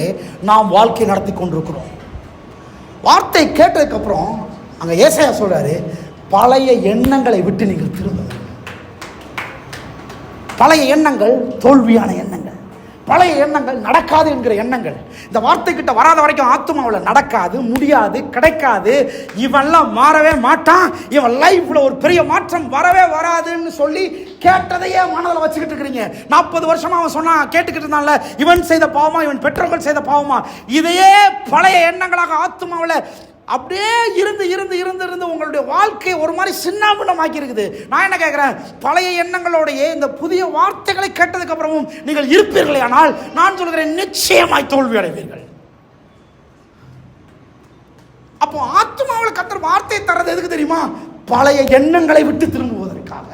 நாம் வாழ்க்கை நடத்தி கொண்டிருக்கிறோம். வார்த்தை கேட்டதுக்கப்புறம் அங்கே ஏசாயா சொல்றாரு, பழைய எண்ணங்களை விட்டு நீங்கள் திரும்ப. பழைய எண்ணங்கள் தோல்வியான எண்ணங்கள், பழைய எண்ணங்கள் நடக்காது என்கிற எண்ணங்கள். இந்த வார்த்தை கிட்ட வராத வரைக்கும் ஆத்துமாவில் நடக்காது, முடியாது, கிடைக்காது, இவன்லாம் மாறவே மாட்டான், இவன் லைஃப்ல ஒரு பெரிய மாற்றம் வரவே வராதுன்னு சொல்லி கேட்டதையே மனதில் வச்சுக்கிட்டு இருக்கிறீங்க. 40 வருஷமா அவன் சொன்னா கேட்டுக்கிட்டு இருந்தான்ல, இவன் செய்த பாவமா, இவன் பெற்றோர்கள் செய்த பாவமா, இதையே பழைய எண்ணங்களாக ஆத்துமாவில் அப்படியே இருந்து உங்களுடைய வாழ்க்கையை ஒரு மாதிரி சின்னாபின்னமாக்கி இருக்குது. நான் என்ன கேட்கிறேன், பழைய எண்ணங்களோடையே இந்த புதிய வார்த்தைகளை கேட்டதுக்கு அப்புறமும் நீங்கள் இருப்பீர்களே, ஆனால் நான் சொல்கிறேன் நிச்சயமாய் தோல்வி அடைவீர்கள். அப்போ ஆத்துமாவில் கர்த்தர் வார்த்தை தர்றது எதுக்கு தெரியுமா? பழைய எண்ணங்களை விட்டு திரும்புவதற்காக.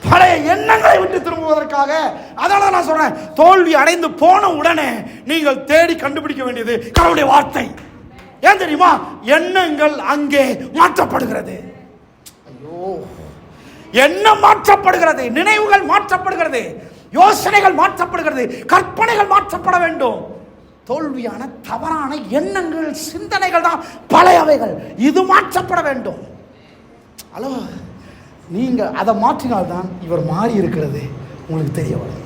பழைய எண்ணங்களை விட்டு திரும்புவதற்காக. அதனால நான் சொல்றேன், தோல்வி அடைந்து போன உடனே நீங்கள் தேடி கண்டுபிடிக்க வேண்டியது கடவுளுடைய வார்த்தை. ஏன் தெரியுமா? எண்ணங்கள் அங்கே மாற்றப்படுகிறது. ஐயோ, எண்ணம் மாற்றப்படுகிறது, நினைவுகள் மாற்றப்படுகிறது, யோசனைகள் மாற்றப்படுகிறது, கற்பனைகள் மாற்றப்பட வேண்டும். தோல்வியான தவறான எண்ணங்கள், சிந்தனைகள் தான் பழையவைகள். இது மாற்றப்பட வேண்டும். ஹலோ, நீங்க அதை மாற்றினால்தான் இவர் மாறி இருக்கிறது உங்களுக்கு தெரிய வரும்.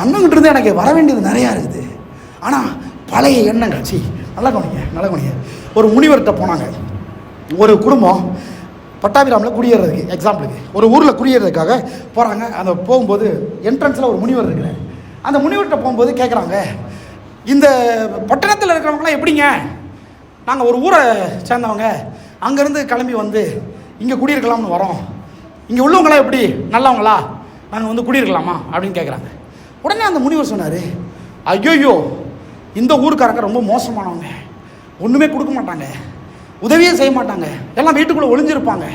அண்ணங்கிட்ட இருந்து எனக்கு வர வேண்டியது நிறையா இருக்குது. ஆனால் பழைய எண்ணங்கள், நல்லா கவனிங்க. ஒரு முனிவர்கிட்ட போனாங்க. ஒரு குடும்பம் பட்டாபிராமில் குடியேறதுக்கு, எக்ஸாம்பிளுக்கு ஒரு ஊரில் குடியேறதுக்காக போகிறாங்க. அந்த போகும்போது என்ட்ரன்ஸில் ஒரு முனிவர் இருக்கிறார். அந்த முனிவர்கிட்ட போகும்போது கேட்குறாங்க, இந்த பட்டணத்தில் இருக்கிறவங்களாம் எப்படிங்க? நாங்கள் ஒரு ஊரை சேர்ந்தவங்க, அங்கேருந்து கிளம்பி வந்து இங்கே குடியிருக்கலாம்னு வரோம். இங்கே உள்ளவங்களாம் எப்படி, நல்லவங்களா? நாங்கள் வந்து குடியிருக்கலாமா அப்படின்னு கேட்குறாங்க. உடனே அந்த முனிவர் சொன்னார், ஐயோ, இந்த ஊருக்காரங்க ரொம்ப மோசமானவங்க, ஒன்றுமே கொடுக்க மாட்டாங்க, உதவியே செய்ய மாட்டாங்க, எல்லாம் வீட்டுக்குள்ளே ஒளிஞ்சிருப்பாங்க,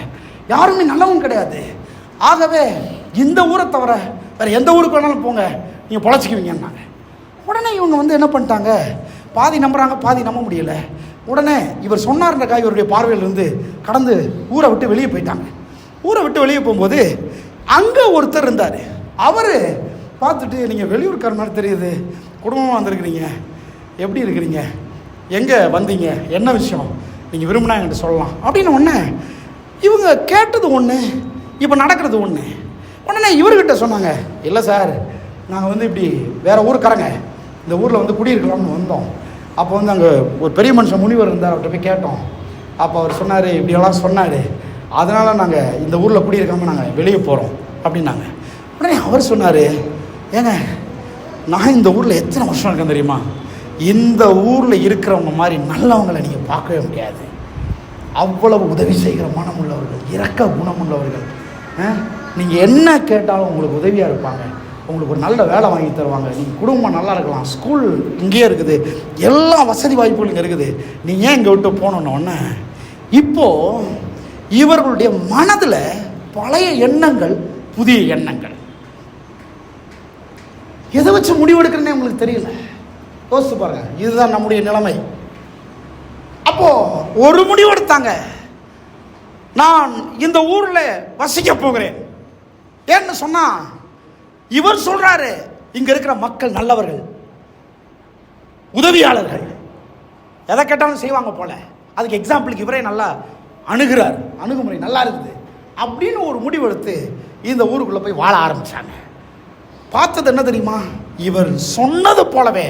யாருமே நல்லவங்க கிடையாது. ஆகவே இந்த ஊரை தவிர வேறு எந்த ஊருக்கு வேணாலும் போங்க, நீங்கள் பொழைச்சிக்குவீங்கன்னாங்க. உடனே இவங்க வந்து என்ன பண்ணிட்டாங்க, பாதி நம்புகிறாங்க, பாதி நம்ப முடியலை. உடனே இவர் சொன்னார்ன்றக்கா இவருடைய பார்வையிலிருந்து கடந்து ஊரை விட்டு வெளியே போயிட்டாங்க. ஊரை விட்டு வெளியே போகும்போது அங்கே ஒருத்தர் இருந்தார். அவர் பார்த்துட்டு, நீங்கள் வெளியூர்கார மாதிரி தெரியுது, குடும்பமாக வந்திருக்கிறீங்க, எப்படி இருக்கிறீங்க, எங்கே வந்தீங்க, என்ன விஷயம், நீங்கள் விரும்பினா என்கிட்ட சொல்லலாம் அப்படின்னு. ஒன்று இவங்க கேட்டது ஒன்று, இப்போ நடக்கிறது ஒன்று. உடனே இவர்கிட்ட சொன்னாங்க, இல்லை சார், நாங்கள் வந்து இப்படி வேறு ஊருக்காரங்க இந்த ஊரில் வந்து குடியிருக்கலாம்னு வந்தோம். அப்போ வந்து அங்கே ஒரு பெரிய மனுஷன் முனிவர் இருந்தார், அவர்கிட்ட போய் கேட்டோம். அப்போ அவர் சொன்னார், இப்படியெல்லாம் சொன்னார், அதனால் நாங்கள் இந்த ஊரில் குடியிருக்காமல் நாங்கள் வெளியே போகிறோம் அப்படின்னாங்க. உடனே அவர் சொன்னார், ஏங்க, நான் இந்த ஊரில் எத்தனை வருஷம் இருக்கேன் தெரியுமா? இந்த ஊரில் இருக்கிறவங்க மாதிரி நல்லவங்களை நீங்கள் பார்க்கவே முடியாது. அவ்வளவு உதவி செய்கிற மனம் உள்ளவர்கள், இரக்க குணம் உள்ளவர்கள். நீங்கள் என்ன கேட்டாலும் உங்களுக்கு உதவியாக இருப்பாங்க, உங்களுக்கு ஒரு நல்ல வேலை வாங்கி தருவாங்க, நீங்கள் குடும்பம் நல்லா இருக்கலாம், ஸ்கூல் இங்கேயே இருக்குது, எல்லா வசதி வாய்ப்புகள் இங்கே இருக்குது, நீங்கள் ஏன் இங்கே விட்டு போனோன்னொன்னே இப்போது இவர்களுடைய மனதில் பழைய எண்ணங்கள், புதிய எண்ணங்கள். எதை வச்சு முடிவெடுக்கிறேன்னே உங்களுக்கு தெரியல. யோசிச்சு பாருங்க, இதுதான் நம்முடைய நிலைமை. அப்போ ஒரு முடிவெடுத்தாங்க, நான் இந்த ஊரில் வசிக்க போகிறேன். ஏன்னு சொன்னா, இவர் சொல்றாரு, இங்க இருக்கிற மக்கள் நல்லவர்கள், உதவியாளர்கள், எதை கேட்டாலும் செய்வாங்க போல. அதுக்கு எக்ஸாம்பிளுக்கு இவரே நல்லா அணுகிறார், அணுகுமுறை நல்லா இருக்குது அப்படின்னு ஒரு முடிவெடுத்து இந்த ஊருக்குள்ள போய் வாழ ஆரம்பிச்சாங்க. பார்த்தது என்ன தெரியுமா? இவர் சொன்னது போலவே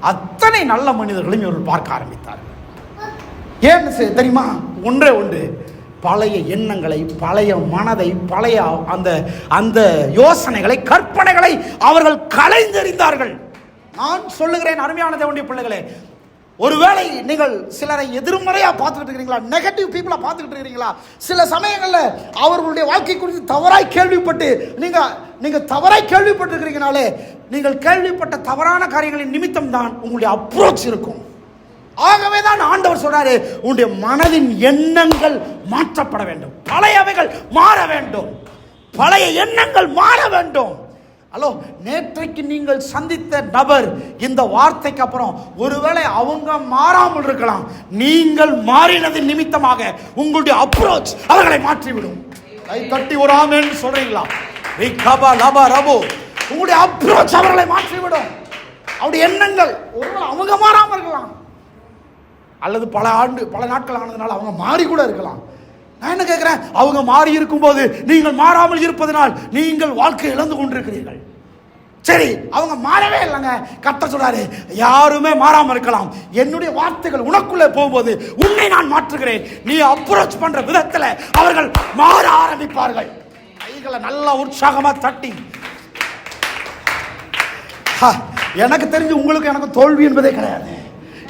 அத்தனை நல்ல மனிதர்களையும் இவர்கள் பார்க்க ஆரம்பித்தார்கள். ஏன்னு தெரியுமா? ஒன்றே ஒன்று, பழைய எண்ணங்களை, பழைய மனதை, பழைய அந்த அந்த யோசனைகளை, கற்பனைகளை அவர்கள் களைந்தெறிந்தார்கள். நான் சொல்லுகிறேன் அருமையான தேவனுடைய பிள்ளைகளே, ஒருவேளை நீங்கள் சிலரை எதிர்மறையா பார்த்துக்கிட்டு இருக்கிறீங்களா, நெகட்டிவ் பீப்புளா பார்த்துக்கிட்டு இருக்கிறீங்களா, சில சமயங்களில் அவர்களுடைய வாழ்க்கை குறித்து தவறாய் கேள்விப்பட்டு நீங்க தவறாய் கேள்விப்பட்டிருக்கிறீங்கனாலே, நீங்கள் கேள்விப்பட்ட தவறான காரியங்களின் நிமித்தம் தான் உங்களுடைய அப்ரோச் இருக்கும். ஆகவே தான் ஆண்டவர் சொல்றாரு, உங்களுடைய மனதின் எண்ணங்கள் மாற்றப்பட வேண்டும், பழையவைகள் மாற வேண்டும், பழைய எண்ணங்கள் மாற வேண்டும். ஹலோ, நேற்றைக்கு நீங்கள் சந்தித்த நபர் இந்த வார்த்தைக்கு அப்புறம் ஒருவேளை அவங்க மாறாமல் இருக்கலாம், நீங்கள் மாறினதின் நிமித்தமாக உங்களுடைய அப்ரோச் அவர்களை மாற்றிவிடும். கை தட்டி ஒரு ஆமென் சொல்றீங்களா? உங்களுடைய அப்ரோச் அவர்களை மாற்றிவிடும். அவருடைய எண்ணங்கள் ஒருவேளை அவங்க மாறாமல் இருக்கலாம், அல்லது பல நாட்கள் ஆனதுனால அவங்க மாறி கூட இருக்கலாம். நான் என்ன கேட்கிறேன், அவங்க மாறி இருக்கும்போது நீங்கள் மாறாமல் இருப்பதனால் நீங்கள் வாழ்க்கை இழந்து கொண்டிருக்கிறீர்கள். சரி, அவங்க மாறவே இல்லைங்க. கர்த்தர் சொல்றாரு, யாருமே மாறாமல் இருக்கலாம், என்னுடைய வார்த்தைகள் உனக்குள்ளே போகும்போது உன்னை நான் மாற்றுகிறேன். நீ அப்ரோச் பண்ற விதத்தில் அவர்கள் மாற ஆரம்பிப்பார்கள். கைகளை நல்லா உற்சாகமா தட்டி. எனக்கு தெரிஞ்சு உங்களுக்கு எனக்கு தோல்வி என்பதே கிடையாது.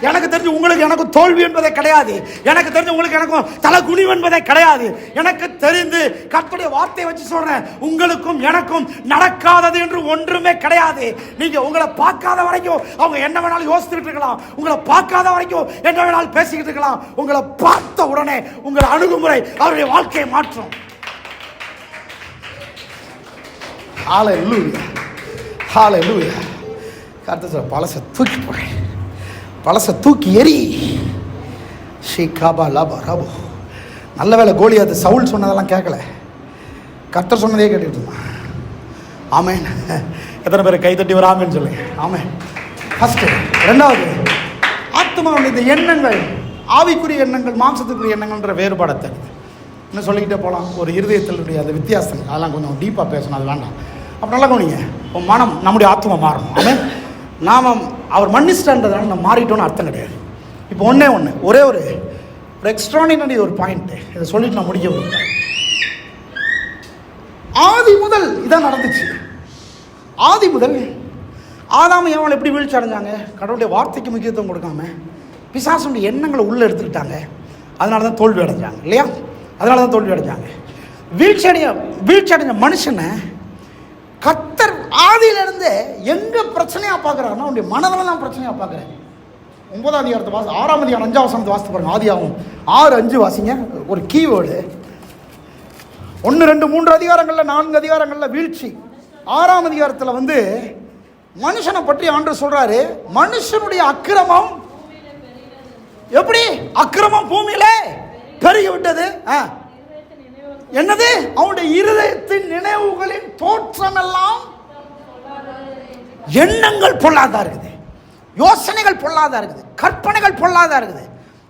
எனக்கு தெரிஞ்சு உங்களுக்கு எனக்கு தோல்வி என்பதே கிடையாது. எனக்கு தெரிஞ்சு உங்களுக்கு எனக்கும் தலை குனிவு என்பதே கிடையாது. எனக்கு தெரிந்து கர்த்தருடைய வார்த்தையை வச்சு சொல்றேன், உங்களுக்கும் எனக்கும் நடக்காதது என்று ஒன்றுமே கிடையாது. நீங்க உங்களை பார்க்காத வரைக்கும் அவங்க என்ன வேணாலும் யோசிச்சுட்டு இருக்கலாம், உங்களை பார்க்காத வரைக்கும் என்ன வேணாலும் பேசிக்கிட்டு இருக்கலாம், உங்களை பார்த்த உடனே உங்கள் அணுகுமுறை அவருடைய வாழ்க்கையை மாற்றும். ஹல்லேலூயா, ஹல்லேலூயா. கர்த்தர் சொல்ற, பழசை தூக்கி போடுறேன், பழசை தூக்கி எரி. ஷீகாபா லாபா ராபோ. நல்ல வேலை கோலியாத் சவுல் சொன்னதெல்லாம் கேட்கல, கர்த்தர் சொன்னதே கேட்டுட்டு இருந்தான். ஆமென். எத்தனை பேர் கைத்தட்டி ஒரு ஆமென் சொல்லுங்க? ஆமென். ஃபர்ஸ்ட். ரெண்டாவது, ஆத்மாவுடைய இந்த எண்ணங்கள், ஆவிக்குரிய எண்ணங்கள், மாம்சத்துக்குரிய எண்ணங்கள்ன்ற வேறுபாடை தெரியுது. இன்னும் சொல்லிக்கிட்டே போகலாம். ஒரு இருதயத்தினுடைய அந்த வித்தியாசம், அதெல்லாம் கொஞ்சம் டீப்பாக பேசணும், அது வேண்டாம். அப்போ நல்லா கவனிங்க. இப்போ மனம், நம்முடைய ஆத்மா மாறணும். ஆமென். நாம் அவர் மன்னிச்சிட்டன்றதுனால நம்ம மாறிட்டோன்னு அர்த்தம் கிடையாது. இப்போ ஒரே ஒரு எக்ஸ்ட்ராடினரி ஒரு பாயிண்ட் இதை சொல்லிட்டு நான் முடிக்க விரும்புகிறேன். ஆதி முதல் இதான் நடந்துச்சு. ஆதி முதல் ஆதாம் ஏவாள் எப்படி வீழ்ச்சி அடைஞ்சாங்க? கடவுளுடைய வார்த்தைக்கு முக்கியத்துவம் கொடுக்காம பிசாசுடைய எண்ணங்களை உள்ளே எடுத்துக்கிட்டாங்க. அதனால தான் தோல்வி அடைஞ்சாங்க, இல்லையா? அதனால தான் தோல்வி அடைஞ்சாங்க. வீழ்ச்சி அடைஞ்ச மனுஷனை கர்த்தர் ஆதியிலிருந்து எங்க பிரச்சனையா பார்க்குறாருன்னா அவனுடைய மனதில் தான் பிரச்சனையா பார்க்குறேன். 9ஆம் அதிகாரத்தை 6ஆம் அதிகாரம் 5ஆம் வசனத்தை வாசித்து பாருங்க. ஆதியாகமம் 6:5 வாசிங்க. ஒரு கீவேர்டு. 1, 2, 3 அதிகாரங்களில் 4 அதிகாரங்களில் வீழ்ச்சி. 6ஆம் அதிகாரத்தில் மனுஷனை பற்றி ஆண்டவர் சொல்றாரு, மனுஷனுடைய அக்கிரமம் எப்படி? அக்கிரமம் பூமியிலே பெருகி விட்டது. என்னது? அவனுடைய இருதயத்தின் நினைவுகளின் தோற்றம் எல்லாம், எண்ணங்கள் பொல்லாதா இருக்குது, யோசனைகள் பொல்லாதா இருக்குது, கற்பனைகள் பொல்லாதா இருக்குது,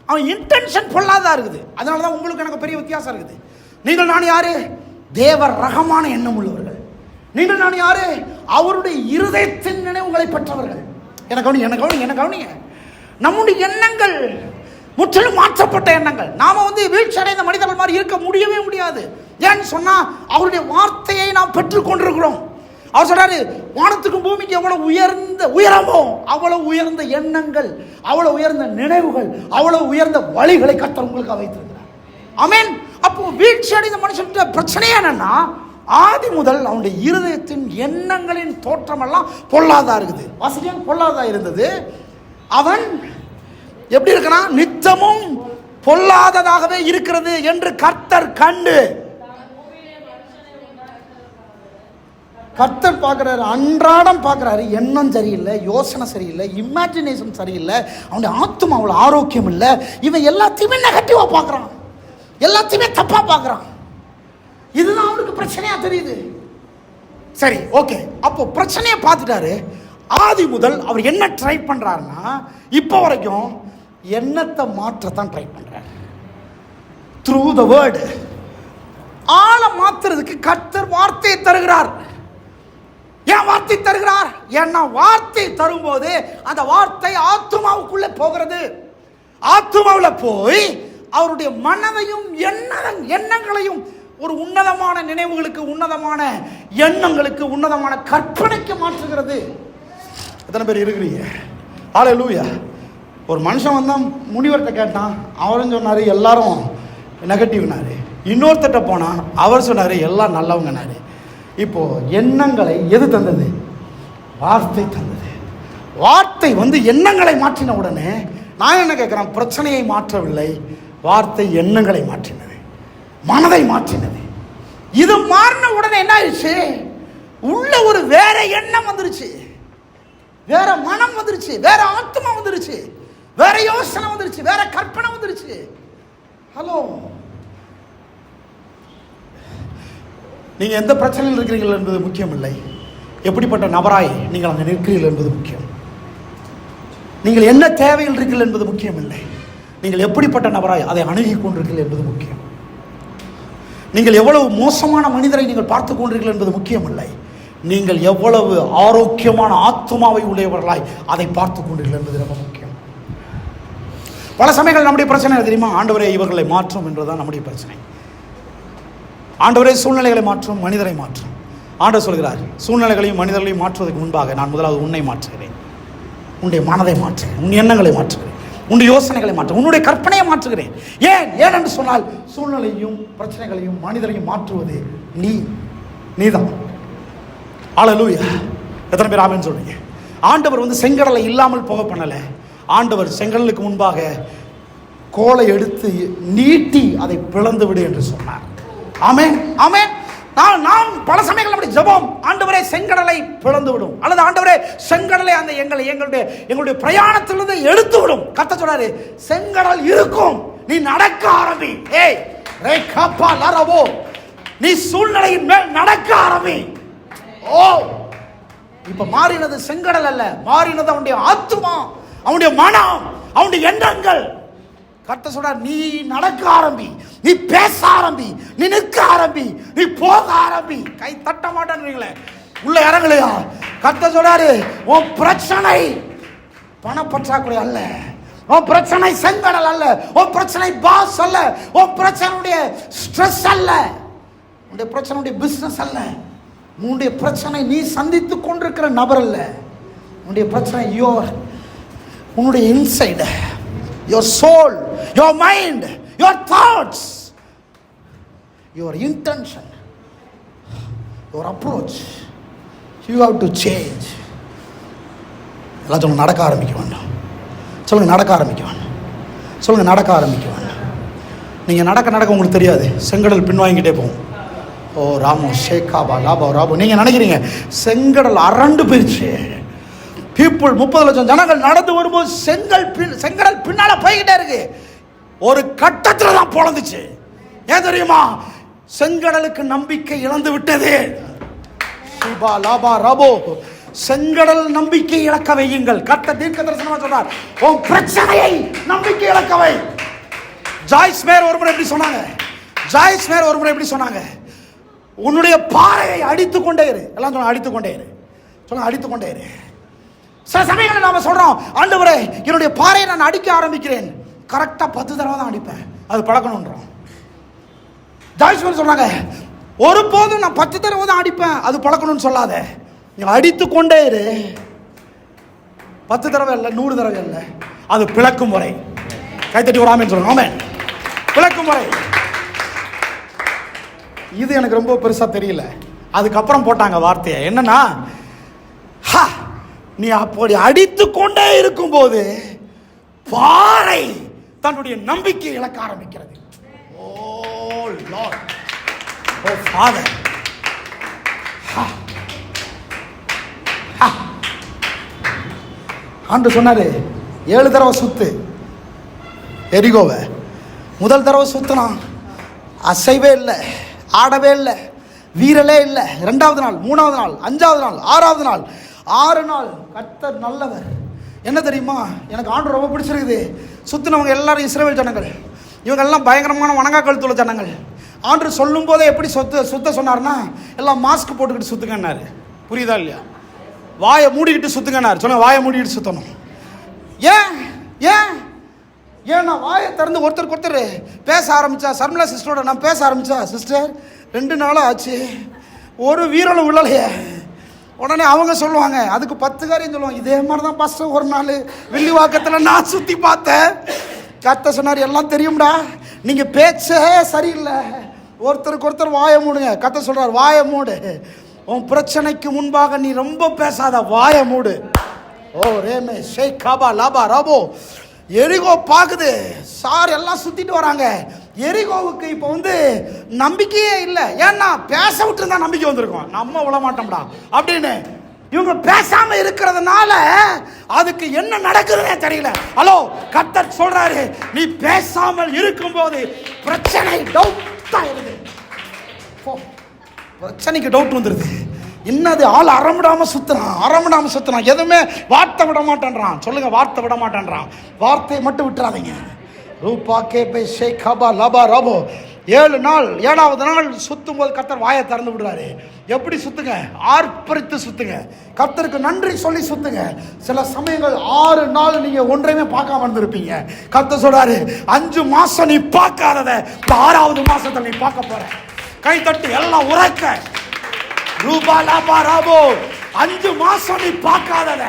அவன் இன்டென்ஷன் பொல்லாதா இருக்குது. அதனால தான் உங்களுக்கு எனக்கு பெரிய வித்தியாசம் இருக்குது. நீங்கள் நான் யாரு? தேவர் ரகமான எண்ணம் உள்ளவர்கள். நீங்கள் நான் யாரு? அவருடைய இருதயத்தின் நினைவுகளை பெற்றவர்கள். எனக்கு கவனிங்க. நம்முடைய எண்ணங்கள் முற்றிலும் மாற்றப்பட்ட எண்ணங்கள். நாம வீழ்ச்சி அடைந்த மனிதர்கள் மாதிரி இருக்க முடியவே முடியாது. ஏன்னு சொன்னா அவருடைய வார்த்தையை நாம் பெற்றுக் கொண்டிருக்கிறோம். அவர் சொல்றாரு, வானத்துக்கும் பூமிக்கு எவ்வளவு உயரமோ அவ்வளவு உயர்ந்த எண்ணங்கள், அவ்வளவு உயர்ந்த நினைவுகள், அவ்வளவு உயர்ந்த வழிகளை கர்த்தர் உங்களுக்கு வைத்திருக்கிறார். ஆமென். அப்போ வீழ்ச்சி அடைந்த மனுஷன் பிரச்சனை என்னன்னா, ஆதி முதல் அவனுடைய இருதயத்தின் எண்ணங்களின் தோற்றம் எல்லாம் பொல்லாதா இருக்குது. வாசிக்க பொல்லாதா இருந்தது. அவன் எப்படி இருக்கிறான்? நித்தமும் பொல்லாததாகவே இருக்கிறது என்று கர்த்தர் கண்டு, கர்த்தர் பார்க்கிறாரு, அன்றாடம் பார்க்கிறாரு. எண்ணம் சரியில்லை, யோசனை சரியில்லை, இமேஜினேஷன் சரியில்லை, அவனுடைய ஆத்மா அவ்வளோ ஆரோக்கியம் இல்லை. இவன் எல்லாத்தையுமே நெகட்டிவா பார்க்கறான், எல்லாத்தையுமே தப்பா பார்க்கறான். இதுதான் அவனுக்கு பிரச்சனையா தெரியுது. சரி, ஓகே. அப்போ பிரச்சனையை பார்த்துட்டாரு. ஆதி முதல் அவர் என்ன ட்ரை பண்றாருன்னா, இப்போ வரைக்கும் எண்ணத்தை மாற்றத்தான் ட்ரை பண்றார். Through the word. ஆளை மாத்துறதுக்கு கர்த்தர் வார்த்தையை தருகிறார். ஏன் வார்த்தை தருகிறார்? ஏன்னா வார்த்தை தரும்போது அந்த வார்த்தை ஆத்துமாவுக்குள்ளே போகிறது. ஆத்துமாவில் போய் அவருடைய மனதையும் எண்ணங்களையும் ஒரு உன்னதமான நினைவுகளுக்கு, உன்னதமான எண்ணங்களுக்கு, உன்னதமான கற்பனைக்கு மாற்றுகிறது. எத்தனை பேர் இருக்கிறீங்க? ஹல்லேலூயா. ஒரு மனுஷன் வந்தான், முனிவர்கிட்ட கேட்டான், அவரும் சொன்னார் எல்லாரும் நெகட்டிவ்னாரு. இன்னொருத்தட்ட போனால் அவர் சொன்னார் எல்லாம் நல்லவங்கனாரு. இப்போது எண்ணங்களை எது தந்தது? வார்த்தை தந்தது. வார்த்தை எண்ணங்களை மாற்றின உடனே நான் என்ன கேட்குறேன், பிரச்சனையை மாற்றவில்லை, வார்த்தை எண்ணங்களை மாற்றினது, மனதை மாற்றினது. இது மாறின உடனே என்ன ஆயிடுச்சு? உள்ள ஒரு வேற எண்ணம் வந்துருச்சு, வேற மனம் வந்துருச்சு, வேற ஆத்மா வந்துருச்சு, வேற யோசனை வந்துருச்சு, வேற கற்பனை வந்துருச்சு. ஹலோ, நீங்க எந்த பிரச்சனையில் இருக்கிறீர்கள் என்பது முக்கியம் இல்லை, எப்படிப்பட்ட நபராய் நீங்கள் அங்கே நிற்கிறீர்கள் என்பது முக்கியம். நீங்கள் என்ன தேவையில் இருக்கிறீர்கள் என்பது முக்கியம் இல்லை, நீங்கள் எப்படிப்பட்ட நபராய் அதை அணுகி கொண்டிருக்கிறீர்கள் என்பது முக்கியம். நீங்கள் எவ்வளவு மோசமான மனிதரை நீங்கள் பார்த்து கொண்டிருக்கிறீர்கள் என்பது முக்கியம் இல்லை, நீங்கள் எவ்வளவு ஆரோக்கியமான ஆத்மாவை உடையவர்களாய் அதை பார்த்து கொண்டிருக்கிறீர்கள் என்பது ரொம்ப முக்கியம். பல சமயங்கள் நம்முடைய பிரச்சனை தெரியுமா? ஆண்டவரே இவர்களை மாற்றும் என்றுதான் நம்முடைய பிரச்சனை. ஆண்டவரே சூழ்நிலைகளை மாற்றும், மனிதரை மாற்றும். ஆண்டவர் சொல்கிறார், சூழ்நிலைகளையும் மனிதர்களையும் மாற்றுவதற்கு முன்பாக நான் முதலாவது உன்னை மாற்றுகிறேன், உன்னுடைய மனதை மாற்றுகிறேன், உன் எண்ணங்களை மாற்றுகிறேன், உன்னுடைய யோசனைகளை மாற்று, உன்னுடைய கற்பனையை மாற்றுகிறேன். ஏனென்று சொன்னால் சூழ்நிலையும் பிரச்சனைகளையும் மனிதரையும் மாற்றுவது நீதான். ஹல்லேலூயா. எத்தனை பேர் ஆமென் சொல்றீங்க? ஆண்டவர் செங்கடலை இல்லாமல் போக பண்ணலை. ஆண்டவர் செங்கடலுக்கு முன்பாக கோலை எடுத்து நீட்டி அதை பிளந்து விடு என்று சொன்னார். ஆமென், ஆமென். நான் பல சமயங்கள் அப்படி ஜெபம், ஆண்டவரே செங்கடலை பிளந்து விடும், அல்லது ஆண்டவரே செங்கடலை அந்த எங்களுடைய பிரயாணத்திலிருந்து எடுத்து விடும். கர்த்தர் சொல்றாரு, செங்கடல் இருக்கும், நீ நடக்க ஆரம்பி. நீ சூழ்நிலையின் மேல் நடக்க ஆரம்பி. ஓ, இப்ப மாறினது செங்கடல் அல்ல, மாறினது அவனுடைய ஆத்துமா, அவனுடைய மனம், அவனுடைய எண்ணங்கள். கர்த்தர் சொல்றார், நீ நடக்க ஆரம்பி, நீ பேச ஆரம்பி, நீ நிற்க ஆரம்பி, நீ போக ஆரம்பி. கை தட்ட மாட்டேன்றீங்களே, உள்ள இறங்கலையா? கர்த்தர் சொல்றாரு, உன் பிரச்சனை பணப்பற்றாக்குறை அல்ல, உன் பிரச்சனை செங்கடல் அல்ல, உன் பிரச்சனை பாஸ் அல்ல, உன் பிரச்சனையுடைய ஸ்ட்ரெஸ் அல்ல, உன்னுடைய பிரச்சனையுடைய பிசினஸ் அல்ல, உன்னுடைய பிரச்சனை நீ சந்தித்துக் கொண்டிருக்கிற நபர் அல்ல, உன்னுடைய பிரச்சனை உன்னுடைய inside, your soul, your mind, your thoughts, your intention, your approach. You have to change. எல்லாம் சொல்லுங்க, நடக்க ஆரம்பிக்க வேண்டாம். சொல்லுங்க, நடக்க ஆரம்பிக்க வேண்டாம். சொல்லுங்க, நடக்க ஆரம்பிக்க வேண்டாம். நீங்கள் நடக்க உங்களுக்கு தெரியாது, செங்கடல் பின்வாங்கிட்டே போகும். ஓ ராமோ ஷேகாபா லாபா ராபோ. நீங்கள் நினைக்கிறீங்க செங்கடல் அரண்டு போயிடுச்சு, பீப்புள் 30 லட்சம் ஜனங்கள் நடந்து வரும்போது செங்கடல் பின்னால போய்கிட்டே இருக்கு. ஒரு கட்டத்தில் தான் பொழந்துச்சு. ஏன் தெரியுமா? செங்கடலுக்கு நம்பிக்கை இழந்து விட்டது. செங்கடல் நம்பிக்கை இழக்க வையுங்கள். கர்த்தர் தீர்க்கதரிசனமா சொல்றார், உன் பிரச்சனையை நம்பிக்கை இழக்க வை. ஜாய்ஸ் மேர் ஒரு முறை எப்படி சொன்னாங்க, உன்னுடைய பாறையை அடித்துக்கொண்டே இரு. எல்லாம் சொல்லுங்க, அடித்துக்கொண்டே இரு. சொல்லுங்க, அடித்துக்கொண்டே இரு. சில சமயங்களில் நாம சொல்றோம், ஆண்டவரே என்னுடைய பாறையை நான் அடிக்க ஆரம்பிக்கிறேன், கரெக்டா 10 தடவை தான் அடிப்பேன், அது பழக்கணும்ன்றோம். ஜாய்ஸ் சொன்னாங்க, ஒருபோதும் நான் 10 தடவை தான் அடிப்பேன், அது பழக்கணும்னு சொல்லாத, நீ அடித்துக்கொண்டே இரு. 10 தடவை இல்லை, 100 தடவை இல்லை, அது பிளக்கும் முறை. கைத்தட்டி ஒரு ஆமென் சொல்லுங்க. ஆமென். பிளக்கும் முறை. இது எனக்கு ரொம்ப பெருசா தெரியல. அதுக்கப்புறம் போட்டாங்க வார்த்தையை, என்னன்னா, நீ அப்படி அடித்துக்கொண்டே இருக்கும் போது பாறை தன்னுடைய நம்பிக்கை இழக்க ஆரம்பிக்கிறது. ஓ லார்ட், ஓ ஃபாதர். ஆண்டு சொன்னாரு, 7 தடவை சுத்து எரிகோவை. முதல் தடவை சுத்தினான், அசைவே இல்லை, ஆடவே இல்லை, வீரலே இல்லை. 2வது நாள், 3வது நாள், 5வது நாள், 6வது நாள், 6 நாள். கர்த்தர் நல்லவர். என்ன தெரியுமா, எனக்கு ஆண்டு ரொம்ப பிடிச்சிருக்குது. சுத்தினவங்க எல்லாரும் இஸ்ரவேல் ஜனங்கள், இவங்கெல்லாம் பயங்கரமான வணங்கா கழுத்துள்ள ஜனங்கள். ஆண்டு சொல்லும் போதே எப்படி சுத்த சொன்னார்னா, எல்லாம் மாஸ்க் போட்டுக்கிட்டு சுத்துங்கன்னாரு. புரியுதா இல்லையா? வாயை மூடிக்கிட்டு சுத்துங்கன்னாரு. சொன்ன வாயை மூடிக்கிட்டு சுத்தணும். ஏன் நான் வாயை திறந்து ஒருத்தர் பேச ஆரம்பிச்சா, சர்மிளா சிஸ்டரோட நான் பேச ஆரம்பிச்சா, சிஸ்டர் 2 நாளாக ஆச்சு, ஒரு வீரலும் உள்ளலையே, உடனே அவங்க சொல்லுவாங்க, அதுக்கு 10 காரியம் சொல்லுவாங்க. இதே மாதிரி தான் பாஸ்டர் ஒரு நாள் வில்லிவாக்கத்தில் நான் சுற்றி பார்த்தேன். கர்த்தர் சொன்னார், எல்லாம் தெரியும்டா, நீங்கள் பேச்சே சரியில்லை, ஒருத்தருக்கு ஒருத்தர் வாயை மூடுங்க. கர்த்தர் சொல்கிறார், வாயை மூடு, உன் பிரச்சனைக்கு முன்பாக நீ ரொம்ப பேசாத, வாயை மூடு. ஓ ரேமே ஷேக் காபா லாபா ராபோ. எரிகோ பார்க்குது, சார் எல்லாம் சுற்றிட்டு வராங்க. எரிகோவுக்கு இப்போ நம்பிக்கையே இல்லை. ஏன்னா பேச விட்டு இருந்தால் நம்பிக்கை வந்திருக்கும், நம்ம விட மாட்டோம்டா அப்படின்னு. இவங்க பேசாம இருக்கிறதுனால அதுக்கு என்ன நடக்குதுன்னே தெரியல. ஹலோ, கர்த்தர் சொல்றாரு, நீ பேசாமல் இருக்கும்போது பிரச்சனை டவுட்டா இருக்கு. பிரச்சனைக்கு டவுட் வந்துருது. என்னது, ஆள் அறமிடாம சுத்துறான், எதுவுமே வார்த்தை விட மாட்டேன்றான். சொல்லுங்க, வார்த்தை விட மாட்டேன்றான். வார்த்தையை மட்டும் விட்டுறாதீங்க. ரூபா கேபே ஷேக் ஹபா லபா ரபோ. 7 நாள் 7வது நாள் சுத்தும் போது கர்த்தர் வாயை திறந்து விடுறாரு. எப்படி சுத்துங்க? ஆர்ப்பரித்து சுத்துங்க, கர்த்தருக்கு நன்றி சொல்லி சுத்துங்க. சில சமயங்கள் 6 நாள் நீங்க ஒன்றையுமே பார்க்காம இருந்திருப்பீங்க. கர்த்தர் சொல்றாரு, 5 மாசம் நீ பார்க்காதத 6வது மாசத்துல நீ பார்க்க போற. கை தட்டி எல்லாம் உரைக்க. ரூபா லாபா ராபோ. 5 மாசம் நீ பார்க்காதத,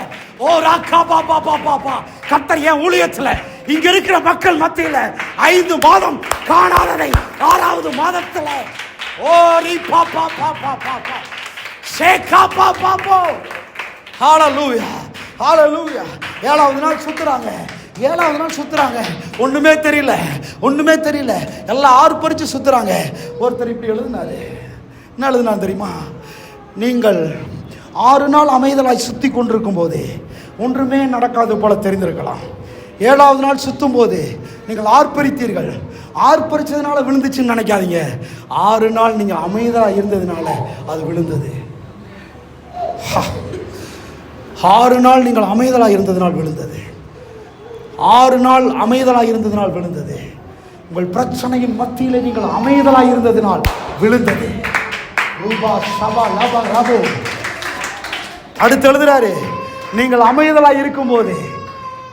ஓ ராக்கா பாபா பாபா. கர்த்தர் என் ஊழியத்துல இங்க இருக்கிற மக்கள் மத்தியில 5 மாதம் காணாததை 6வது மாதத்துல, ஓ நீ பாப்பா பாப்பா பாப்பா ஷேகா பாப்பா போ. ஹalleluya ஹalleluya. 7வது நாள் சுத்துறாங்க. ஒண்ணுமே தெரியல, எல்லாம் ஆர்ப்பரிச்சு சுத்துறாங்க. ஒருத்தர் இப்படி எழுதினாரு. என்ன எழுதினாரு தெரியுமா? நீங்கள் 6 நாள் அமைதலாய் சுத்தி கொண்டிருக்கும் போது ஒன்றுமே நடக்காது போல தெரிந்திருக்கலாம். 7வது நாள் சுத்தும் போது நீங்கள் ஆர்ப்பரித்தீர்கள். ஆர்ப்பரிச்சதுனால விழுந்துச்சுன்னு நினைக்காதீங்க. 6 நாள் நீங்கள் அமைதலாக இருந்ததுனால அது விழுந்தது. 6 நாள் நீங்கள் அமைதலாக இருந்ததுனால் விழுந்தது. 6 நாள் அமைதலாக இருந்ததுனால் விழுந்தது. உங்கள் பிரச்சனையின் மத்தியில் நீங்கள் அமைதலாக இருந்ததினால் விழுந்தது. ரூபா ஷபா லபா ரபோ. அடுத்து எழுதுறாரு, நீங்கள் அமைதலாக இருக்கும்போது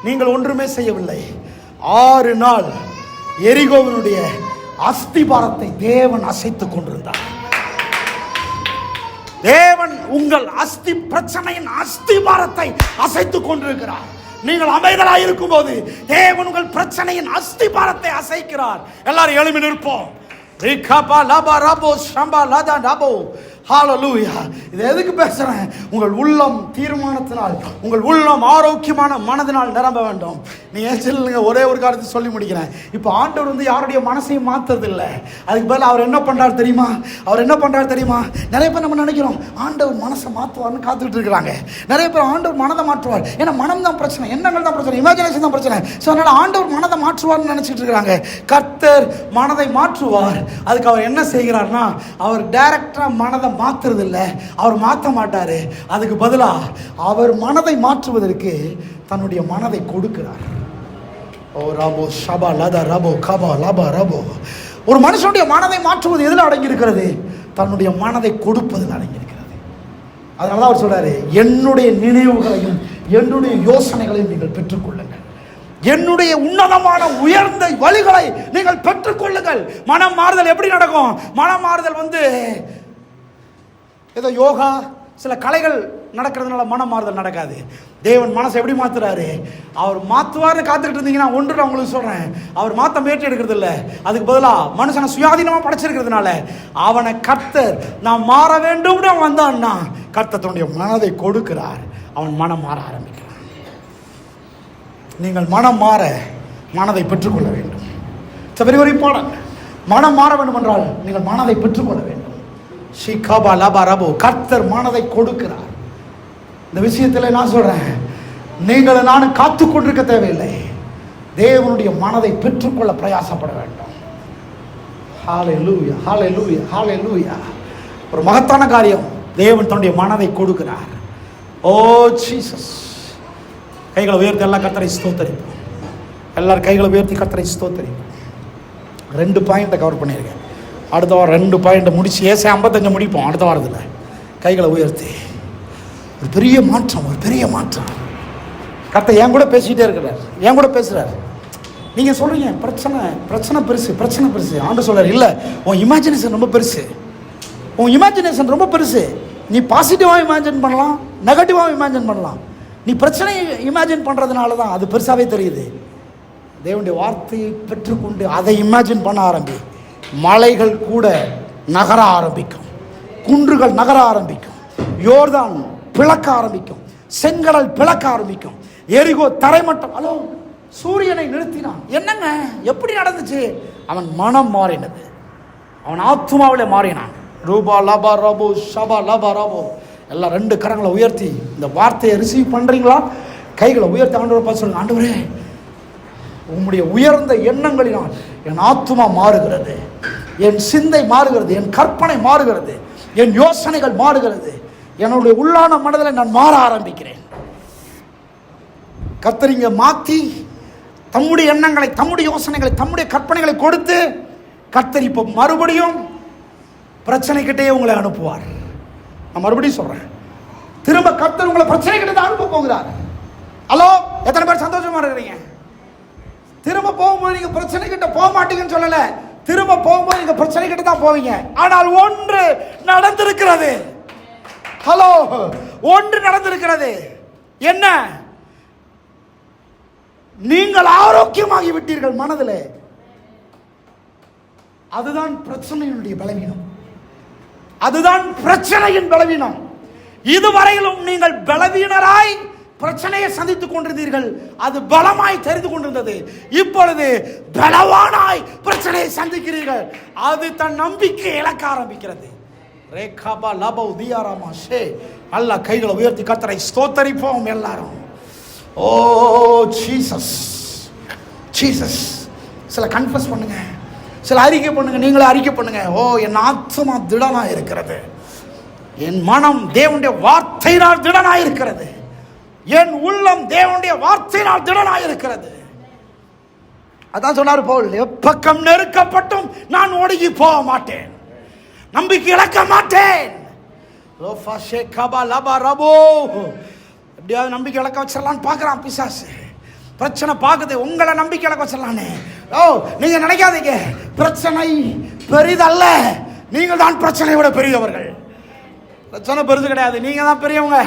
நீங்கள் ஒன்றுமே செய்யவில்லை. 6 நாள் எரிகோவினுடைய அஸ்திபாரத்தை தேவன் அசைத்துக் கொண்டிருந்தார். தேவன் உங்கள் பிரச்சனையின் அஸ்திபாரத்தை அசைத்துக் கொண்டிருக்கிறார். நீங்கள் அமைதலாக இருக்கும்போது தேவன் உங்கள் பிரச்சனையின் அஸ்திபாரத்தை அசைக்கிறார். எல்லாரும் எழுப்பி நிற்போம். ஹalleluya. இது எதுக்கு பேசுறேன்? உங்கள் உள்ளம் தீர்மானத்தினால், உங்கள் உள்ளம் ஆரோக்கியமான மனதினால் நிரம்ப வேண்டும். நீங்க சொல்லுங்க, ஒரே ஒரு காரியத்தை சொல்லி முடிக்கிறேன். இப்போ ஆண்டவர் யாருடைய மனசையும் மாத்துறது இல்லை. அதுக்கு பதில் அவர் என்ன பண்றாரு தெரியுமா? நிறைய பேர் நம்ம நினைக்கிறோம் ஆண்டவர் மனசை மாற்றுவார்னு காத்துக்கிட்டு இருக்கிறாங்க. நிறைய பேர் ஆண்டவர் மனதை மாற்றுவார், ஏன்னா மனம் தான் பிரச்சனை, எண்ணங்கள் தான் பிரச்சனை, இமேஜினேஷன் தான் பிரச்சனை. ஸோ அதனால ஆண்டவர் மனதை மாற்றுவார்னு நினைச்சிட்டு இருக்கிறாங்க. கர்த்தர் மனதை மாற்றுவார். அதுக்கு அவர் என்ன செய்கிறார்னா, அவர் டைரக்டா மனதை மாத்துறது இல்லை, அவர் மாற்ற மாட்டாரு. அதுக்கு பதிலா அவர் மனதை மாற்றுவதற்கு தன்னுடைய மனதை கொடுக்கிறார். ஓ ராபோ ஷபா லதா ரபோ கபா லபா ரபோ. ஒரு மனுஷனுடைய மனதை மாற்றுவது எதில் அடங்கி இருக்கிறது? தன்னுடைய மனதை கொடுப்பதில் அடங்கி இருக்கிறது. அதனால அவர் சொல்றாரு, என்னுடைய நினைவுகளையும் என்னுடைய யோசனைகளையும் நீங்கள் பெற்றுக்கொள்ளுங்கள், என்னுடைய உன்னதமான உயர்ந்த வழிகளை நீங்கள் பெற்றுக்கொள்ளுங்கள். மனம் மாறுதல் எப்படி நடக்கும்? மனம் மாறுதல் ஏதோ யோகா சில கலைகள் நடக்கிறதுனால மனம் மாறுதல் நடக்காது. தேவன் மனசை எப்படி மாத்துறாரு? அவர் மாற்றுவார்னு காத்துக்கிட்டு இருந்தீங்கன்னா ஒன்று நான் உங்களுக்கு சொல்றேன், அவர் மாற்ற முயற்சி எடுக்கிறது இல்லை. அதுக்கு பதிலாக மனுஷனை சுயாதீனமாக படைச்சிருக்கிறதுனால அவனை கர்த்தர் நான் மாற வேண்டும்னு அவன் வந்தான்னா கர்த்தர் தன்னுடைய மனதை கொடுக்கிறார். அவன் மனம் மாற ஆரம்பிக்கிறான். நீங்கள் மனம் மாற மனதை பெற்றுக்கொள்ள வேண்டும். Very important. மனம் மாற வேண்டும் என்றால் நீங்கள் மனதை பெற்றுக்கொள்ள வேண்டும். ஷிகாபா லபா ரபோ. கர்த்தர் மனதை கொடுக்கிறார். இந்த விஷயத்தில் நான் சொல்றேன், நீங்கள் நானும் காத்து கொண்டிருக்க தேவையில்லை, தேவனுடைய மனதை பெற்றுக்கொள்ள பிரயாசப்பட வேண்டும். ஹalleluya ஹalleluya ஹalleluya. ஒரு மகத்தான காரியம், தேவன் தன்னுடைய மனதை கொடுக்கிறார். ஓ ஜீசஸ். கைகளை உயர்த்தி எல்லாம் கர்த்தரை ஸ்தோத்தரிப்போம். எல்லாரும் கைகளை உயர்த்தி கர்த்தரை ஸ்தோத்தரிப்போம். 2 பாயிண்ட்டை கவர் பண்ணியிருக்கேன். அடுத்த வாரம் 2 பாயிண்ட்டை முடிச்சு ஏசை 55 முடிப்போம். அடுத்த வாரத்தில் கைகளை உயர்த்தி ஒரு பெரிய மாற்றம். கர்த்தர் என் கூட பேசிகிட்டே இருக்கிறார், என் கூட பேசுகிறார். நீங்கள் சொல்கிறீங்க பிரச்சனை பெருசு. ஆண்டு சொல்கிறார், இல்லை, உன் இமேஜினேஷன் ரொம்ப பெருசு. நீ பாசிட்டிவாக இமேஜின் பண்ணலாம், நெகட்டிவாக இமேஜின் பண்ணலாம். நீ பிரச்சனையை இமேஜின் பண்ணுறதுனால தான் அது பெருசாகவே தெரியுது. தேவனுடைய வார்த்தையை பெற்றுக்கொண்டு அதை இமேஜின் பண்ண ஆரம்பி. மலைகள் கூட நகர ஆரம்பிக்கும், குன்றுகள் நகர ஆரம்பிக்கும், யோர்தான் பிளக்க ஆரம்பிக்கும், செங்கடல் பிளக்க ஆரம்பிக்கும், எரிகோ தரைமட்டம். ஹலோ, சூரியனை நிறுத்தினான். என்னங்க எப்படி நடந்துச்சு? அவன் மனம் மாறினது, அவன் ஆத்துமாவிலே மாறினான். ரூபா லபா ரபோ ஷபா லபா ரபோ. எல்லாம் 2 கரங்களை உயர்த்தி இந்த வார்த்தையை ரிசீவ் பண்ணுறீங்களா? கைகளை உயர்த்தி ஆண்டவரை பார்த்து சொல்லுங்க, ஆண்டவரே உம்முடைய உயர்ந்த எண்ணங்களினால் என் ஆத்துமா மாறுகிறது, என் சிந்தை மாறுகிறது, என் கற்பனை மாறுகிறது, என் யோசனைகள் மாறுகிறது, என்னுடைய உள்ளான மனதில் நான் மாற ஆரம்பிக்கிறேன். கர்த்தரிங்க மாற்றி தம்முடைய எண்ணங்களை, தம்முடைய யோசனைகளை, தம்முடைய கற்பனைகளை கொடுத்து கர்த்தர் இப்போ மறுபடியும் பிரச்சனைக்கிட்டே உங்களை அனுப்புவார். நான் மறுபடியும் சொல்றேன், திரும்ப கர்த்தர் உங்களை பிரச்சனை கிட்ட தான் அனுப்ப போகிறார். ஹலோ, எத்தனை பேர் சந்தோஷமா இருக்கிறீங்க? திரும்ப போகும்போது நீங்க பிரச்சனை கிட்ட போக மாட்டீங்கன்னு சொல்லல, திரும்ப போகும்போது நீங்க பிரச்சனை கிட்ட தான் போவீங்க. ஆனால் ஒன்று நடந்திருக்கிறது. ஹலோ, ஒன்று நடந்திருக்கிறது. என்ன? நீங்கள் ஆரோக்கியமாகி விட்டீர்கள் மனதில். அதுதான் பிரச்சனையுடைய பலவீனம், அதுதான் பிரச்சனையின் பலவீனம். இதுவரையிலும் நீங்கள் பலவீனராய் பிரச்சனையை சந்தித்துக் கொண்டிருந்தீர்கள், அது பலமாய் தெரிந்து கொண்டிருந்தது. இப்பொழுது பலவானாய் பிரச்சனையை சந்திக்கிறீர்கள், அது தன் நம்பிக்கை இழக்க ஆரம்பிக்கிறது. ரேகாபா லபௌ தியாராமா ஷே. அல்ல, கைகளை உயர்த்தி கர்த்தரை ஸ்தோத்தரிப்போம் எல்லாரும். ஓ ஜீசஸ், ஜீசஸ். சில கன்ஃபஸ் பண்ணுங்க, சில அறிக்கை பண்ணுங்க, நீங்களே அறிக்கை பண்ணுங்க. ஓ, என் ஆத்துமா திடனா இருக்கிறது, என் மனம் தேவனுடைய வார்த்தையினால் திடனா இருக்கிறது, என் உள்ளம் தேவனுடைய வார்த்தையினால் திடனா இருக்கிறது. அதான் சொன்னார் பவுல், எப்பக்கம் நெருக்கப்பட்டும் நான் ஒடுங்கி போக மாட்டேன், நம்பிக்கை இழக்க மாட்டேன். எப்படியாவது நம்பிக்கை இழக்க வச்சிடலான்னு பார்க்குறான் பிசாசு. பிரச்சனை பார்க்குது, உங்களை நம்பிக்கை இழக்க வச்சிடலான்னு. ஓ, நீங்க நினைக்காதீங்க, பிரச்சனை பெரிதல்ல, நீங்கள் தான் பிரச்சனையை விட பெரியவர்கள். பிரச்சனை பெருது கிடையாது, நீங்க தான் பெரியவங்க,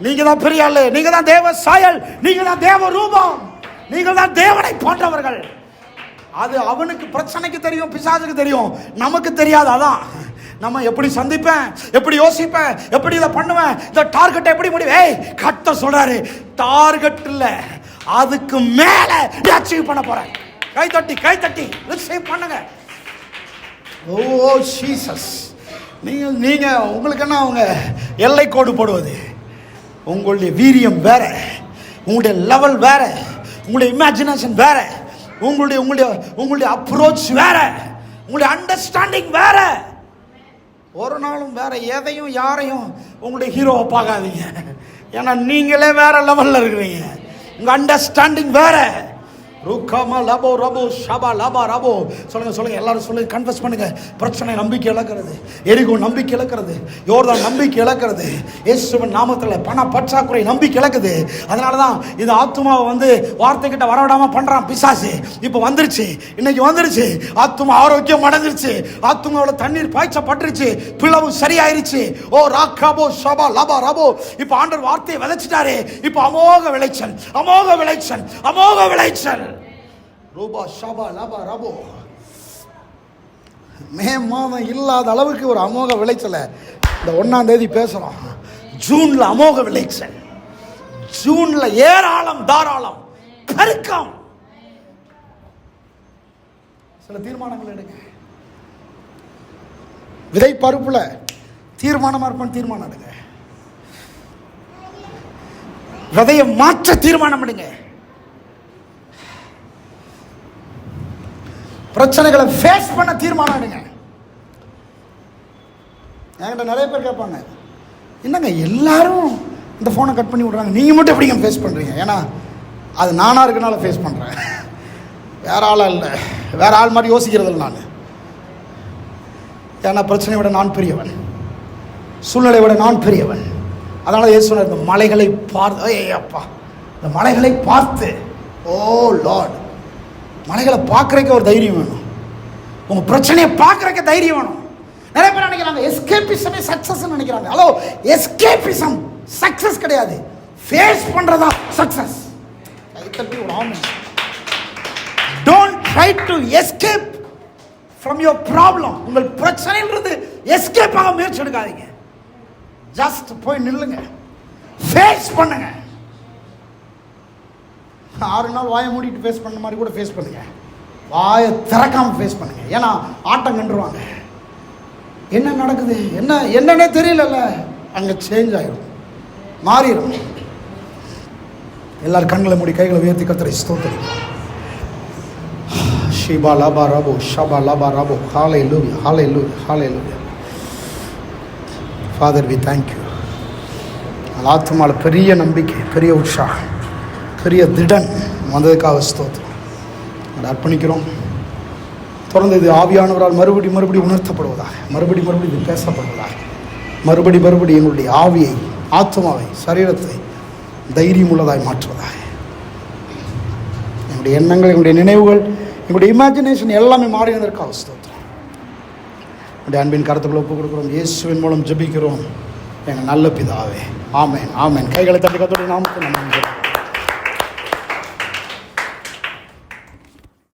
நீங்க தான் பெரிய ஆளு, நீங்க தான் தேவ சாயல், நீங்க தான் தேவ ரூபம், நீங்கள் தான் தேவனை போன்றவர்கள். அது அவனுக்கு பிரச்சனைக்கு தெரியும், பிசாசுக்கு தெரியும், நமக்கு தெரியாது. அதான் நம்ம எப்படி சந்திப்பேன், எப்படி யோசிப்பேன், எப்படி இதை பண்ணுவேன், இந்த டார்கெட் எப்படி முடியும். கர்த்தர் சொல்றாரு, டார்கெட் இல்ல, அதுக்கு மேல அச்சீவ் பண்ண போறேன். கை தட்டி கை தட்டி ரிசீவ் பண்ணுங்க. ஓ ஜீசஸ். நீங்க உங்களுக்கு என்ன அவங்க எல்லை கோடு போடுவது? உங்களுடைய வீரியம் வேற, உங்களுடைய லெவல் வேற, உங்களுடைய இமேஜினேஷன் வேற, உங்களுடைய அப்ரோச் வேற, உங்களுடைய அண்டர்ஸ்டாண்டிங் வேற. ஒரு நாளும் வேற எதையும் யாரையும் உங்களுடைய ஹீரோவை பார்க்காதீங்க. ஏன்னா நீங்களே வேற லெவல்ல இருக்கிறீங்க, உங்க அண்டர்ஸ்டாண்டிங் வேற. ருக்காமா லபோ ரபோ ஷபா லபா ரபோ. சொல்லுங்க எல்லாரும் சொல்லுங்க, கன்ஃபஸ் பண்ணுங்க. பிரச்சனை நம்பிக்கை இழக்கிறது, எரிகோ நம்பிக்கை இழக்கிறது, யோர்தான் நம்பிக்கை இழக்கிறது, இயேசுவின் நாமத்தில் பண பற்றாக்குறை நம்பிக்கை இழக்குது. அதனால தான் இது ஆத்துமாவை வார்த்தை கிட்ட வரவிடாம பண்றான் பிசாசு. இப்போ வந்துருச்சு, இன்னைக்கு வந்துருச்சு, ஆத்துமா ஆரோக்கியம் அடைஞ்சிருச்சு, ஆத்துமாவோட தண்ணீர் பாய்ச்சப்பட்டுருச்சு, பிளவு சரியாயிருச்சு. ஓ ராக்காபோ ஷபா லபா ரபோ. இப்போ ஆண்டவர் வார்த்தையை விதைச்சிட்டாரு, இப்போ அமோக விளைச்சல், அமோக விளைச்சல், அமோக விளைச்சல். ரூபா ஷபா லபா ரபோ. மே மாதம் இல்லாத அளவுக்கு ஒரு அமோக விளைச்சலை இந்த 1ஆம் தேதி பேசுறோம். ஜூன்ல அமோக விளைச்சல், ஜூன்ல ஏராளம் தாராளம் பெருக்கம். சில தீர்மானங்கள் எடுங்க. விதை பருப்புல தீர்மானமா இருப்பான், தீர்மானம் எடுங்க. விதையை மாற்ற தீர்மானம் எடுங்க. பிரச்சனைகளை ஃபேஸ் பண்ண தீர்மானம் எடுங்க. என்கிட்ட நிறைய பேர் கேட்பாங்க, என்னங்க எல்லாரும் இந்த ஃபோனை கட் பண்ணி விட்றாங்க, நீங்கள் மட்டும் எப்படிங்க ஃபேஸ் பண்ணுறீங்க? ஏன்னா அது நானாக இருக்கனால ஃபேஸ் பண்ணுறேன், வேற ஆளாக இல்லை, வேற ஆள் மாதிரி யோசிக்கிறது இல்லை நான். ஏன்னா பிரச்சனையை விட நான் பெரியவன், சூழ்நிலையை விட நான் பெரியவன். அதனால இயேசு இந்த மலைகளை பார்த்து, அப்பா இந்த மலைகளை பார்த்து, ஓ லார்ட், மலைகளை பார்க்குறதுக்கு ஒரு தைரியம் வேணும், உங்கள் பிரச்சனையை பார்க்குறதுக்கு தைரியம் வேணும். நிறைய பேர் நினைக்கிறாங்க எஸ்கேபிசமே சக்சஸ் நினைக்கிறாங்க. ஹலோ, எஸ்கேபிசம் சக்சஸ் கிடையாது, ஃபேஸ் பண்றதா success. Don't try to escape from your problem. உங்கள் பிரச்சனையிலிருந்து எஸ்கேப் ஆக முயற்சி எடுக்காதீங்க. ஜஸ்ட் போய் நில்லுங்க, ஃபேஸ் பண்ணுங்க. 6 நாள் வாயை மூடிட்டு ஃபேஸ் பண்ண மாதிரி கூட ஃபேஸ் பண்ணுங்க, வாயை திறக்காம ஃபேஸ் பண்ணுங்க. ஏன்னா ஆட்டம் கண்டுருவாங்க. என்ன நடக்குது, என்னன்னே தெரியலல்ல, அங்கே சேஞ்ச் ஆயிடும், மாறிடும். எல்லாரும் கண்களை மூடி கைகளை உயர்த்தி கர்த்தரை ஸ்தோத்திரம். ஷிபா லபா ரபோ ஷபா லபா ரபோ. ஹalleluya hallelujah hallelujah. Father, we thank you. ஆத்மால பெரிய நம்பிக்கை, பெரிய உற்சாகம், பெரிய திடன் வந்ததுக்காக ஸ்தோத்திரம். அதை அர்ப்பணிக்கிறோம். தொடர்ந்து இது ஆவியானவரால் மறுபடி உணர்த்தப்படுவதாக, மறுபடி இது பேசப்படுவதாக, மறுபடி எங்களுடைய ஆவியை, ஆத்மாவை, சரீரத்தை தைரியம் உள்ளதாய் மாற்றுவதாக. எங்களுடைய எண்ணங்கள், எங்களுடைய நினைவுகள், எங்களுடைய இமேஜினேஷன் எல்லாமே மாறினதற்காக ஸ்தோத்திரம். எங்களுடைய அன்பின் கருத்துக்களை ஒப்புக் கொடுக்கிறோம். இயேசுவின் மூலம் ஜெபிக்கிறோம் எங்கள் நல்ல பிதாவே. ஆமென் ஆமென். கைகளை தட்டி கர்த்தருடைய நாமத்தில் நன்றி.